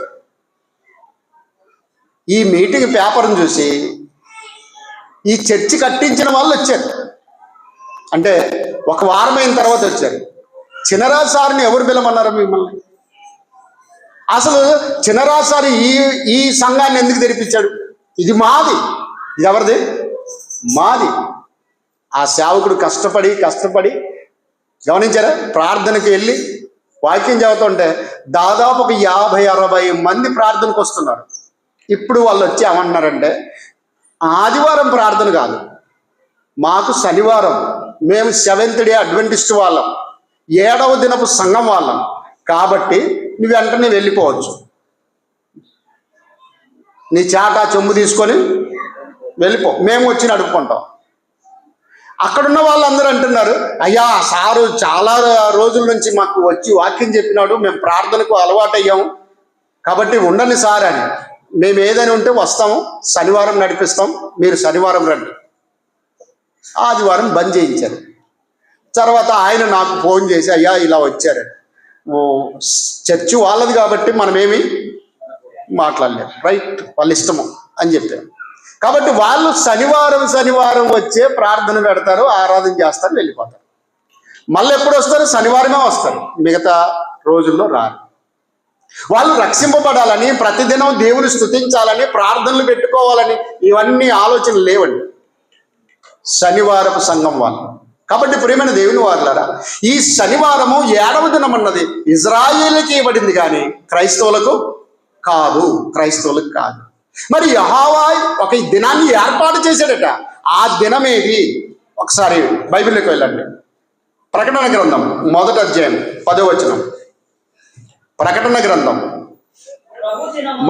ఈ మీటింగ్ పేపర్ని చూసి ఈ చర్చి కట్టించిన వాళ్ళు వచ్చారు. అంటే ఒక వారం అయిన తర్వాత వచ్చారు. చినరాజు సార్ని ఎవరు పిలవన్నారు మిమ్మల్ని? అసలు చినరాజు సార్ ఈ సంఘాన్ని ఎందుకు తెరిపించాడు? ఇది మాది. ఇది ఎవరిది? మాది. ఆ సేవకుడు కష్టపడి గమనించారా? ప్రార్థనకి వెళ్ళి వాక్యం చదువుతుంటే దాదాపు ఒక 50-60 మంది ప్రార్థనకు వస్తున్నారు. ఇప్పుడు వాళ్ళు వచ్చి ఏమన్నారంటే, ఆదివారం ప్రార్థన కాదు, మాకు శనివారం మేము సెవెంత్ డే అడ్వెంటిస్ట్ వాళ్ళం, 7వ దినపు సంఘం వాళ్ళం, కాబట్టి నువ్వు వెంటనే వెళ్ళిపోవచ్చు. నీ చాటా చెంబు తీసుకొని వెళ్ళిపో, మేము వచ్చి నడుపుకుంటాం. అక్కడున్న వాళ్ళందరూ అంటున్నారు, అయ్యా సారు చాలా రోజుల నుంచి మాకు వచ్చి వాక్యం చెప్పినాడు, మేము ప్రార్థనకు అలవాటు అయ్యాము, కాబట్టి ఉండండి సార్ అని. మేము ఏదైనా ఉంటే వస్తాము, శనివారం నడిపిస్తాం, మీరు శనివారం రండి. ఆదివారం బంద్ చేయించారు. తర్వాత ఆయన నాకు ఫోన్ చేసి, అయ్యా ఇలా వచ్చారు, చర్చి వాళ్ళది కాబట్టి మనమేమి మాట్లాడలేము, రైట్, వాళ్ళ ఇష్టము అని చెప్పారు. కాబట్టి వాళ్ళు శనివారం వచ్చే ప్రార్థన పెడతారు, ఆరాధన చేస్తారు, వెళ్ళిపోతారు. మళ్ళీ ఎప్పుడు వస్తారు? శనివారమే వస్తారు, మిగతా రోజుల్లో రారు. వాళ్ళు రక్షింపబడాలని, ప్రతిదినం దేవుని స్తుతించాలని, ప్రార్థనలు పెట్టుకోవాలని ఇవన్నీ ఆలోచనలు లేవండి శనివారపు సంఘం వాళ్ళు. కాబట్టి ప్రియమైన దేవుని వారులారా, ఈ శనివారము 7వ దినం అన్నది ఇజ్రాయేలుకి ఇవ్వబడింది కానీ క్రైస్తవులకు కాదు, క్రైస్తవులకు కాదు. మరి యెహోవా ఒక దినాన్ని ఏర్పాటు చేశాడట. ఆ దినమేది? ఒకసారి బైబిల్లోకి వెళ్ళండి. ప్రకటన గ్రంథం 1వ అధ్యాయం 10వ వచనం. ప్రకటన గ్రంథం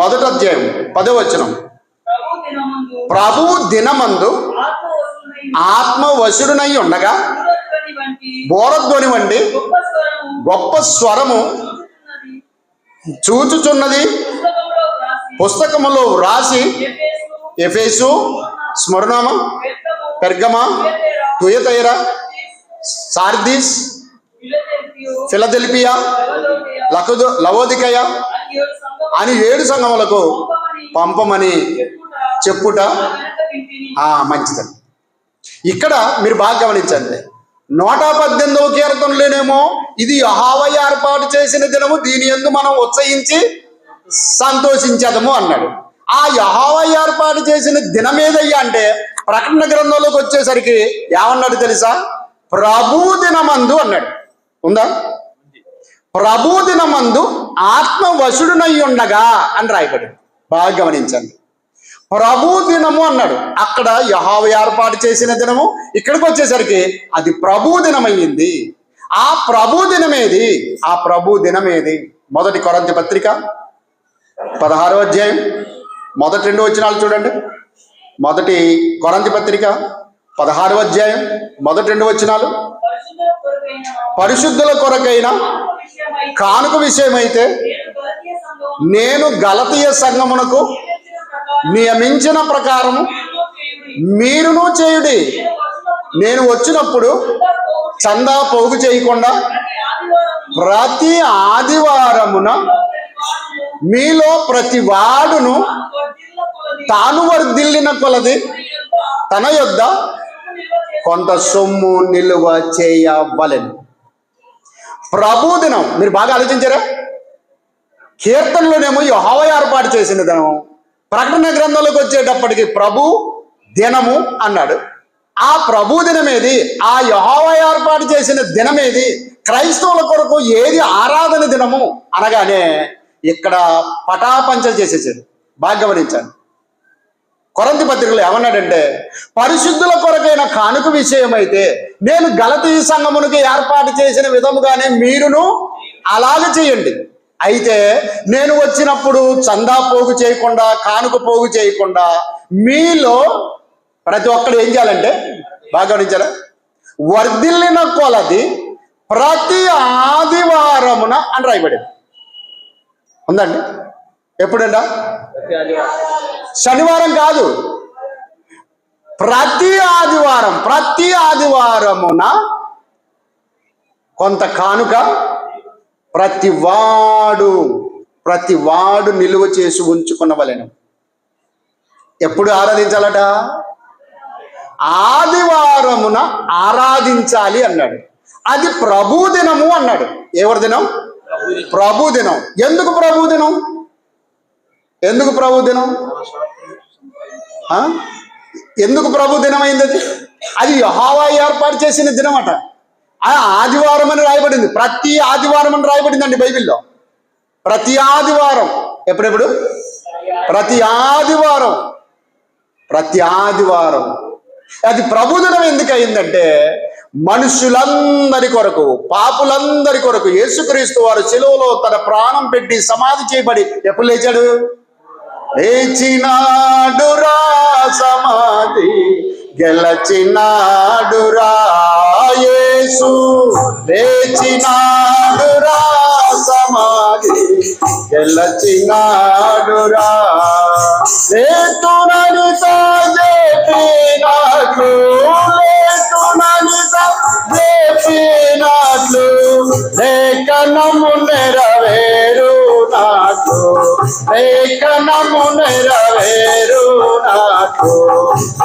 1వ అధ్యాయం 10వ వచనం. ప్రభు దినమందు ఆత్మవశుడునై ఉండగా బోరధ్వని వంటి గొప్ప స్వరము చూచుచున్నది పుస్తకములో వ్రాసి Ephesus, Smyrna, Pergamum, Thyatira, Sardis, Philadelphia, Laodicea అని 7 సంఘములకు పంపమని చెప్పుట మంచిదండి. ఇక్కడ మీరు బాగా గమనించండి, 118వ కీర్తనలోనేమో ఇది యెహోవా ఏర్పాటు చేసిన దినము, దీని యందు మనం ఉత్సహించి సంతోషించదము అన్నాడు. ఆ యెహోవా ఏర్పాటు చేసిన దినం ఏదయ్యా అంటే ప్రకటన గ్రంథంలోకి వచ్చేసరికి ఏమన్నాడు తెలుసా? ప్రభు దినమందు అన్నాడు. ఉందా? ప్రభు దినమందు ఆత్మవశుడునై ఉండగా అని రాయబడింది. బాగా గమనించండి, ప్రభు దినము అన్నాడు. అక్కడ యెహోవా ఏర్పాటు చేసిన దినము, ఇక్కడికి వచ్చేసరికి అది ప్రభు దినమయ్యింది. ఆ ప్రభు దినమేది? ఆ ప్రభు దినమేది? 1 కొరింథీ పత్రిక 16వ అధ్యాయం మొదటి 2 వచనాలు చూడండి. 1 కొరింథీ పత్రిక 16వ అధ్యాయం మొదటి 2 వచనాలు. పరిశుద్ధుల కొరకైన కానుక విషయమైతే నేను గలతీయ సంఘమునకు నియమించిన ప్రకారము మీరును చేయుడి. నేను వచ్చినప్పుడు చందా పోగు చేయకుండా ప్రతి ఆదివారమున మీలో ప్రతి వాడును తాను వర్ధిల్లిన కొలది తన యొద్ద కొంత సొమ్ము నిలువ చేయవలెను. ప్రభు దినం మీరు బాగా ఆలోచించారా? కీర్తనలోనేమో యెహోవా ఏర్పాటు చేసిన దినం, ప్రకటన గ్రంథంలోకి వచ్చేటప్పటికి ప్రభు దినము అన్నాడు. ఆ ప్రభు దినమేది? ఆ యెహోవా ఏర్పాటు చేసిన దినమేది? క్రైస్తవుల కొరకు ఏది ఆరాధన దినము అనగానే ఇక్కడ పటాపంచలు చేసేసాడు. బాగా గమనించండి, కొరింథీ పత్రికలో ఏమన్నాడంటే పరిశుద్ధుల కొరకైన కానుక విషయమైతే నేను గలతీయ సంఘమునకు ఏర్పాటు చేసిన విధముగానే మీరును అలాగే చేయండి. అయితే నేను వచ్చినప్పుడు చందా పోగు చేయకుండా, కానుక పోగు చేయకుండా మీలో ప్రతి ఒక్కడు ఏం చేయాలంటే బాగా గమనించారా? వర్ధిల్లిన కొలది ప్రతి ఆదివారమున అని రాయబడింది. ఉందండి? ఎప్పుడంట? శనివారం కాదు, ప్రతి ఆదివారం. ప్రతి ఆదివారమున కొంత కానుక ప్రతి వాడు నిలువ చేసి ఉంచుకున్నవలెను. ఎప్పుడు ఆరాధించాలట? ఆదివారమున ఆరాధించాలి అన్నాడు. అది ప్రభు దినము అన్నాడు. ఎవరి దినం? ప్రభు దినం. ఎందుకు ప్రభు దినం? ఎందుకు ప్రభు దినం? ఎందుకు ప్రభు దినం అయింది? అది యెహోవా ఏర్పాటు చేసిన దినం అట. ఆదివారం అని రాయబడింది, ప్రతి ఆదివారం అని రాయబడిందండి బైబిల్లో. ప్రతి ఆదివారం. ఎప్పుడెప్పుడు? ప్రతి ఆదివారం. ప్రతి ఆదివారం. అది ప్రభుదినం ఎందుకు అయిందంటే మనుషులందరి కొరకు, పాపులందరి కొరకు యేసుక్రీస్తు వారు శిలువలో తన ప్రాణం పెట్టి సమాధి చేయబడి ఎప్పుడు లేచాడు? లేచినాడురా, సమాధి గెలచినాడురా యేసు, లేచినాడురా, సమాధి గెలచినాడురా. లేతునని చెప్పినట్లు, లేతునని చెప్పినట్లు, లేఖనము నెరవేరునాట్లు, లేఖనము నెరవేరునాట్లు,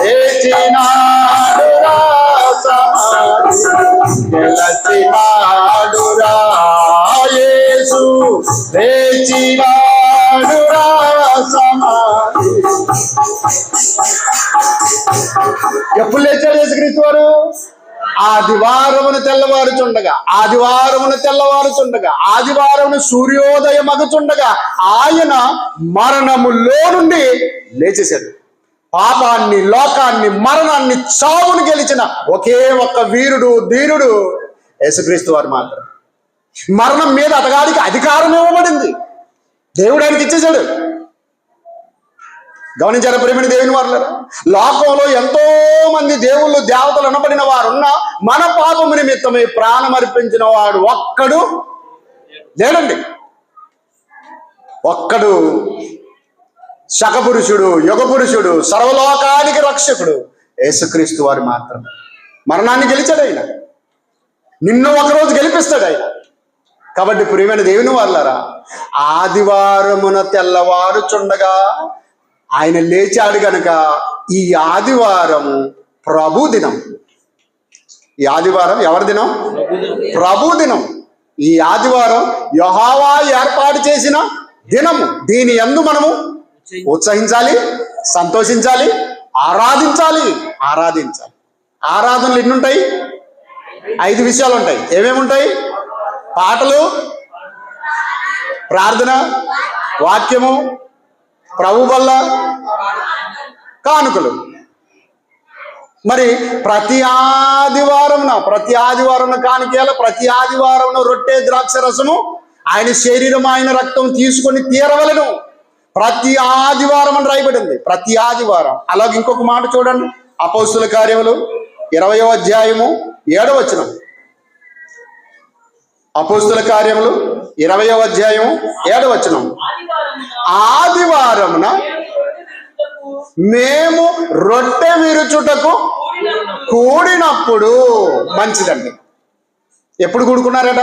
లేచినాడురా, సమాధి గెలచినాడురా యేసు, లేచినాడురా, సమాధి. ఎప్పుడు లేచాడు యేసుక్రీస్తు వారు? ఆదివారమున తెల్లవారుచుండగా, ఆదివారమున తెల్లవారుచుండగా, ఆదివారమున సూర్యోదయం అగుచుండగా ఆయన మరణములో నుండి లేచేశాడు. పాపాన్ని, లోకాన్ని, మరణాన్ని, చావును గెలిచిన ఒకే ఒక్క వీరుడు, ధీరుడు యేసుక్రీస్తు వారు మాత్రం. మరణం మీద అతగాడికి అధికారం ఇవ్వబడింది, దేవుడు ఆయనకి ఇచ్చేశాడు. గమనించారా ప్రేమిని దేవుని వారు? లోకంలో ఎంతో మంది దేవుళ్ళు, దేవతలు అనబడిన వారున్నా మన పాపము నిమిత్తమై ప్రాణం అర్పించిన వాడు ఒక్కడు లేడండి. ఒక్కడు శకపురుషుడు, యుగపురుషుడు, సర్వలోకానికి రక్షకుడు యేసుక్రీస్తు వారు మాత్రమే. మరణాన్ని గెలిచాడు ఆయన, నిన్ను ఒకరోజు గెలిపిస్తాడు ఆయన. కాబట్టి ప్రియమైన దేవుని వాళ్ళారా, ఆదివారమున తెల్లవారుచుండగా ఆయన లేచాడు గనక ఈ ఆదివారము ప్రభు దినం. ఈ ఆదివారం ఎవరి దినం? ప్రభు దినం. ఈ ఆదివారం యెహోవా ఏర్పాటు చేసిన దినము. దీని యందు మనము ఉత్సహించాలి, సంతోషించాలి, ఆరాధించాలి. ఆరాధించాలి. ఆరాధనలు ఎన్ని ఉంటాయి? 5 విషయాలు ఉంటాయి. ఏమేమి ఉంటాయి? పాటలు, ప్రార్థన, వాక్యము, ప్రభు వల్ల, కానుకలు. మరి ప్రతి ఆదివారం కానుకేయాలి, ప్రతి ఆదివారం రొట్టె, ద్రాక్ష రసము, ఆయన శరీరం, ఆయన రక్తం తీసుకొని తీరవలను. ప్రతి ఆదివారం అని రాయబడింది, ప్రతి ఆదివారం. అలాగే ఇంకొక మాట చూడండి, అపోస్తుల కార్యములు 20వ అధ్యాయము 7వ వచనం. అపోస్తుల కార్యములు 20వ అధ్యాయము 7వ వచనం. ఆదివారమున మేము రొట్టె విరుచుటకు కూడినప్పుడు. మంచిదండి. ఎప్పుడు కూడుకున్నారట?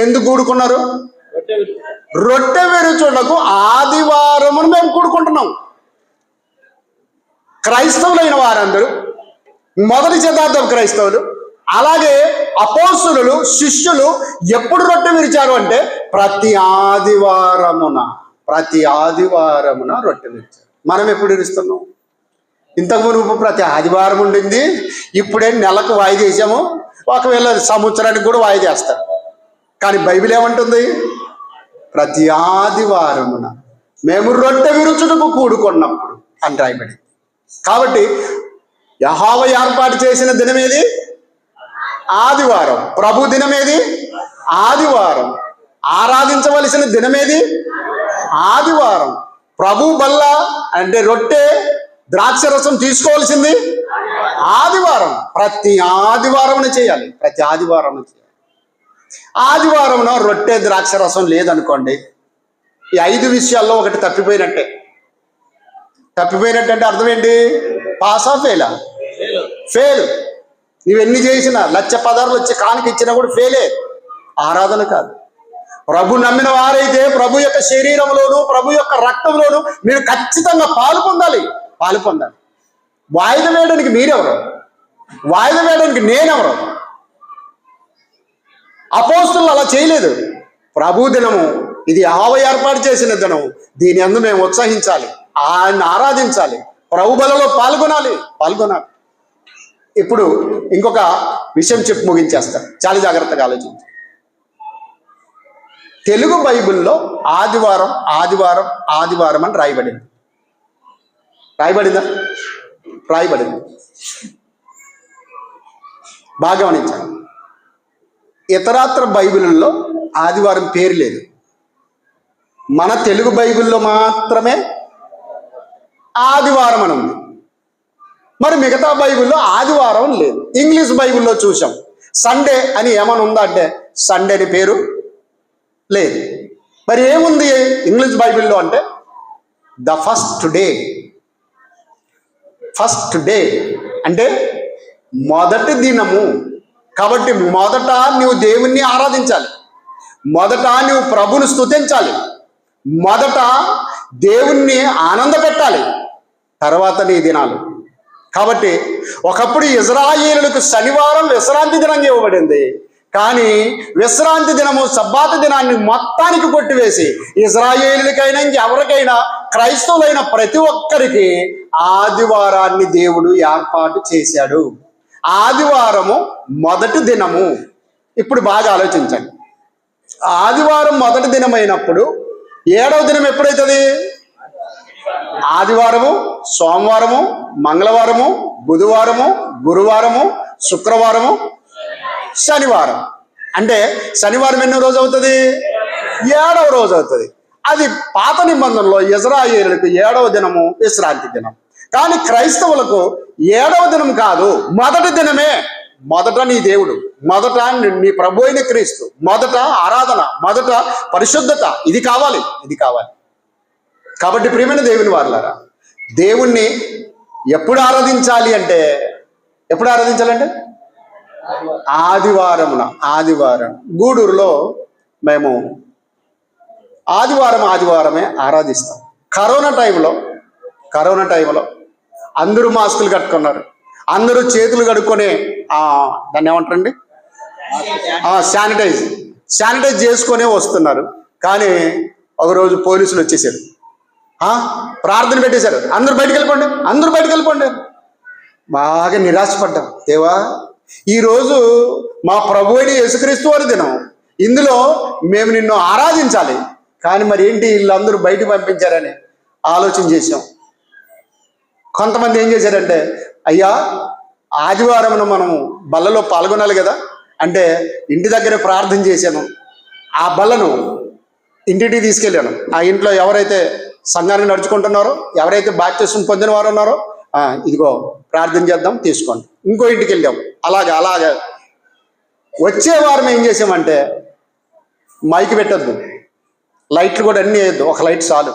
ఎందుకు కూడుకున్నారు? రొట్టె విరుచుటకు ఆదివారమును మేము కూడుకుంటున్నాం. క్రైస్తవులైన వారందరూ, మొదటి శతాబ్దం క్రైస్తవులు, అలాగే అపోస్తులు, శిష్యులు ఎప్పుడు రొట్టె విరిచారు అంటే ప్రతి ఆదివారమున రొట్టె విరిచారు. మనం ఎప్పుడు విరుస్తున్నాం? ఇంతకు మునుపు ప్రతి ఆదివారం ఉండింది, ఇప్పుడే నెలకు వాయిదా వేసాము, ఒకవేళ సంవత్సరానికి కూడా వాయిదా వేస్తారు. కానీ బైబిల్ ఏమంటుంది? ప్రతి ఆదివారమున మేము రొట్టె విరుచుటకు కూడుకున్నప్పుడు అని రాయబడింది. కాబట్టి యెహోవా ఏర్పాటు చేసిన దినమేది? ఆదివారం. ప్రభు దినమేది? ఆదివారం. ఆరాధించవలసిన దినమేది? ఆదివారం. ప్రభు బల్ల అంటే రొట్టె, ద్రాక్ష రసం తీసుకోవాల్సింది ఆదివారం. ప్రతి ఆదివారం చేయాలి, ప్రతి ఆదివారం చేయాలి. ఆదివారంలో రొట్టె, ద్రాక్ష రసం లేదనుకోండి, ఈ 5 విషయాల్లో ఒకటి తప్పిపోయినట్టే. తప్పిపోయినట్టు అంటే అర్థం ఏంటి? పాసా ఫెయిలా? ఫెయిల్. నువ్వెన్ని చేసినా, 1,00,000 పదార్లు వచ్చి కానుక ఇచ్చినా కూడా ఫెయిలే. ఆరాధన కాదు. ప్రభు నమ్మిన వారైతే ప్రభు యొక్క శరీరంలోను, ప్రభు యొక్క రక్తంలోను మీరు ఖచ్చితంగా పాలు పొందాలి. వాయిదా వేయడానికి మీరెవరు? వాయిదా వేయడానికి నేనెవరు? అపోస్తులు అలా చేయలేదు. ప్రభు దినము ఇది, యెహోవా ఏర్పాటు చేసిన దినము. దీని యందు మేము ఉత్సహించాలి, ఆయన ఆరాధించాలి, ప్రభు బలలో పాల్గొనాలి. ఇప్పుడు ఇంకొక విషయం చెప్పి ముగించేస్తాను, చాలా జాగ్రత్తగా ఆలోచించి. తెలుగు బైబిల్లో ఆదివారం అని రాయబడింది. రాయబడిందా? రాయబడింది. బాగా గమనించాలి. ఇతరాత్ర బైబిల్లో ఆదివారం పేరు లేదు. మన తెలుగు బైబిల్లో మాత్రమే ఆదివారం అని ఉంది. మరి మిగతా బైబిల్లో ఆదివారం లేదు. ఇంగ్లీష్ బైబిల్లో చూసాం సండే అని ఏమైనా ఉందా అంటే సండే అని పేరు లేదు. మరి ఏముంది ఇంగ్లీష్ బైబిల్లో అంటే the first day. First day అంటే మొదటి దినము. కాబట్టి మొదట నువ్వు దేవుణ్ణి ఆరాధించాలి, మొదట నువ్వు ప్రభుని స్తుతించాలి, మొదట దేవుణ్ణి ఆనంద పెట్టాలి, తర్వాత నీ దినాలు. కాబట్టి ఒకప్పుడు ఇజ్రాయేలులకు శనివారం విశ్రాంతి దినం ఇవ్వబడింది. కానీ విశ్రాంతి దినము సబ్బాతు దినాన్ని మొత్తానికి కొట్టివేసి ఇజ్రాయేలులకైనా ఎవరికైనా క్రైస్తవులైన ప్రతి ఒక్కరికి ఆదివారాన్ని దేవుడు ఏర్పాటు చేశాడు. ఆదివారము మొదటి దినము. ఇప్పుడు బాగా ఆలోచించండి. ఆదివారం మొదటి దినమైనప్పుడు 7వ దినం ఎప్పుడైతుంది? ఆదివారము, సోమవారము, మంగళవారము, బుధవారము, గురువారము, శుక్రవారము, శనివారం. అంటే శనివారం ఎన్నో రోజు అవుతుంది? 7వ రోజు అవుతుంది. అది పాత నిబంధనలో ఇజ్రాయేలులకు 7వ దినము విశ్రాంతి దినం. కానీ క్రైస్తవులకు 7వ దినం కాదు, మొదటి దినమే. మొదట నీ దేవుడు, మొదట నీ ప్రభు అయిన క్రీస్తు, మొదట ఆరాధన, మొదట పరిశుద్ధత. ఇది కావాలి, ఇది కావాలి. కాబట్టి ప్రియమైన దేవుని వారలారా, దేవుణ్ణి ఎప్పుడు ఆరాధించాలి అంటే, ఎప్పుడు ఆరాధించాలంటే ఆదివారమున. ఆదివారం గూడూరులో మేము ఆదివారమే ఆరాధిస్తాం. కరోనా టైంలో అందరూ మాస్కులు కట్టుకున్నారు, అందరూ చేతులు కడుక్కొని దాన్ని ఏమంటారండి, శానిటైజ్ చేసుకునే వస్తున్నారు. కానీ ఒకరోజు పోలీసులు వచ్చేసారు, ప్రార్థన పెట్టేశారు, అందరూ బయటికి వెళ్ళిపోండి. బాగా నిరాశపడ్డాం. దేవా, ఈరోజు మా ప్రభు అయిన యేసుక్రీస్తు వారి దినం, ఇందులో మేము నిన్ను ఆరాధించాలి. కానీ మరి ఏంటి వీళ్ళందరూ బయట పంపించారని ఆలోచన చేసాం. కొంతమంది ఏం చేశారంటే, అయ్యా ఆదివారం మనం బల్లలో పాల్గొనాలి కదా అంటే ఇంటి దగ్గరే ప్రార్థన చేశాను. ఆ బల్లను ఇంటికి తీసుకెళ్ళాను. ఆ ఇంట్లో ఎవరైతే సంఘానికి నడుచుకుంటున్నారో, ఎవరైతే బాప్తిస్మం పొందిన వారు ఉన్నారో, ఇదిగో ప్రార్థన చేద్దాం, తీసుకోండి. ఇంకో ఇంటికి వెళ్ళాం. అలాగా వచ్చే వారం ఏం చేసామంటే, మైక్ పెట్టద్దు, లైట్లు కూడా అన్నీ వేయద్దు, ఒక లైట్ చాలు,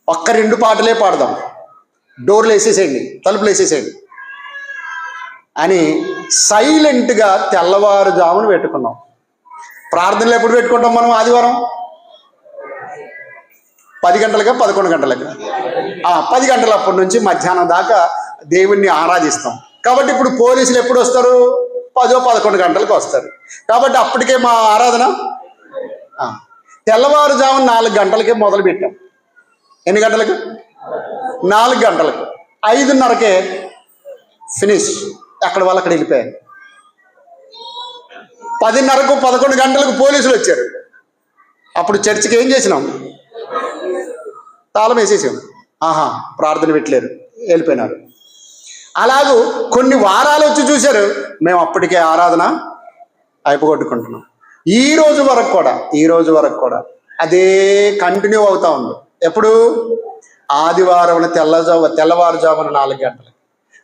ఒక్క 2 పాటలే పాడదాం, డోర్లు వేసేసేయండి, తలుపులు వేసేసేయండి అని సైలెంట్గా తెల్లవారుజామున పెట్టుకున్నాం. ప్రార్థనలు ఎప్పుడు పెట్టుకుంటాం మనం? ఆదివారం 10 గంటలకా 11 గంటలకా? 10 గంటలప్పటి నుంచి మధ్యాహ్నం దాకా దేవుణ్ణి ఆరాధిస్తాం. కాబట్టి ఇప్పుడు పోలీసులు ఎప్పుడు వస్తారు? 10-11 గంటలకు వస్తారు. కాబట్టి అప్పటికే మా ఆరాధన తెల్లవారుజామున 4 గంటలకే మొదలు పెట్టాం. ఎన్ని గంటలకు? 4 గంటలకు. 5:30కే ఫినిష్, ఎక్కడ వాళ్ళు అక్కడ వెళ్ళిపోయారు. 10:30కు 11 గంటలకు పోలీసులు వచ్చారు. అప్పుడు చర్చికి ఏం చేసినాం? తాళం వేసేసాం. ప్రార్థన పెట్టలేరు, వెళ్ళిపోయినారు. అలాగూ కొన్ని వారాలు వచ్చి చూశారు, మేము అప్పటికే ఆరాధన అయిపోగొట్టుకుంటున్నాం. ఈ రోజు వరకు కూడా అదే కంటిన్యూ అవుతా ఉంది. ఎప్పుడు? ఆదివారం తెల్లవారుజామున 4 గంటలకు.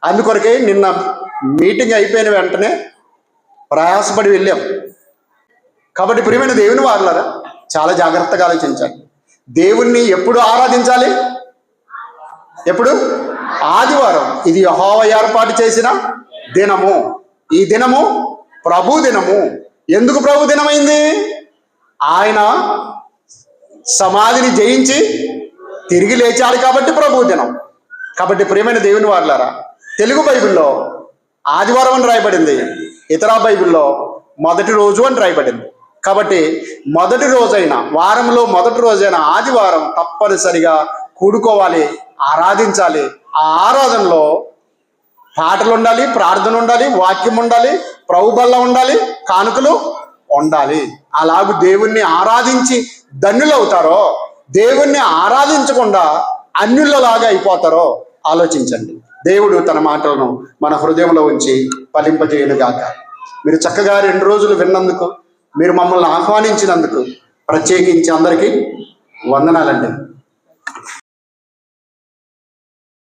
అందుకొరకే నిన్న మీటింగ్ అయిపోయిన వెంటనే ప్రయాసపడి వెళ్ళాం. కాబట్టి ప్రియమైన దేవుని వారలారా, చాలా జాగ్రత్తగా ఆలోచించాలి. దేవుణ్ణి ఎప్పుడు ఆరాధించాలి? ఎప్పుడు? ఆదివారం. ఇది యెహోవా ఏర్పాటు చేసిన దినము. ఈ దినము ప్రభు దినము. ఎందుకు ప్రభు దినమైంది? ఆయన సమాధిని జయించి తిరిగి లేచాడు కాబట్టి ప్రభు దినం. కాబట్టి ప్రియమైన దేవుని వారలారా, తెలుగు బైబిల్లో ఆదివారం అని రాయబడింది, ఇతర బైబిల్లో మొదటి రోజు అని రాయబడింది. కాబట్టి మొదటి రోజైన, వారంలో మొదటి రోజైన ఆదివారం తప్పనిసరిగా కూడుకోవాలి, ఆరాధించాలి. ఆ ఆరాధనలో పాటలు ఉండాలి, ప్రార్థన ఉండాలి, వాక్యం ఉండాలి, ప్రభు బల్ల ఉండాలి, కానుకలు ఉండాలి. అలాగూ దేవుణ్ణి ఆరాధించి ధన్యులవుతారో, దేవుణ్ణి ఆరాధించకుండా అన్యులలాగా అయిపోతారో ఆలోచించండి. దేవుడు తన మాటలను మన హృదయంలో ఉంచి ఫలింపజేయునుగాక. మీరు చక్కగా 2 రోజులు విన్నందుకు, మీరు మమ్మల్ని ఆహ్వానించినందుకు ప్రత్యేకించి అందరికీ వందనాలండి.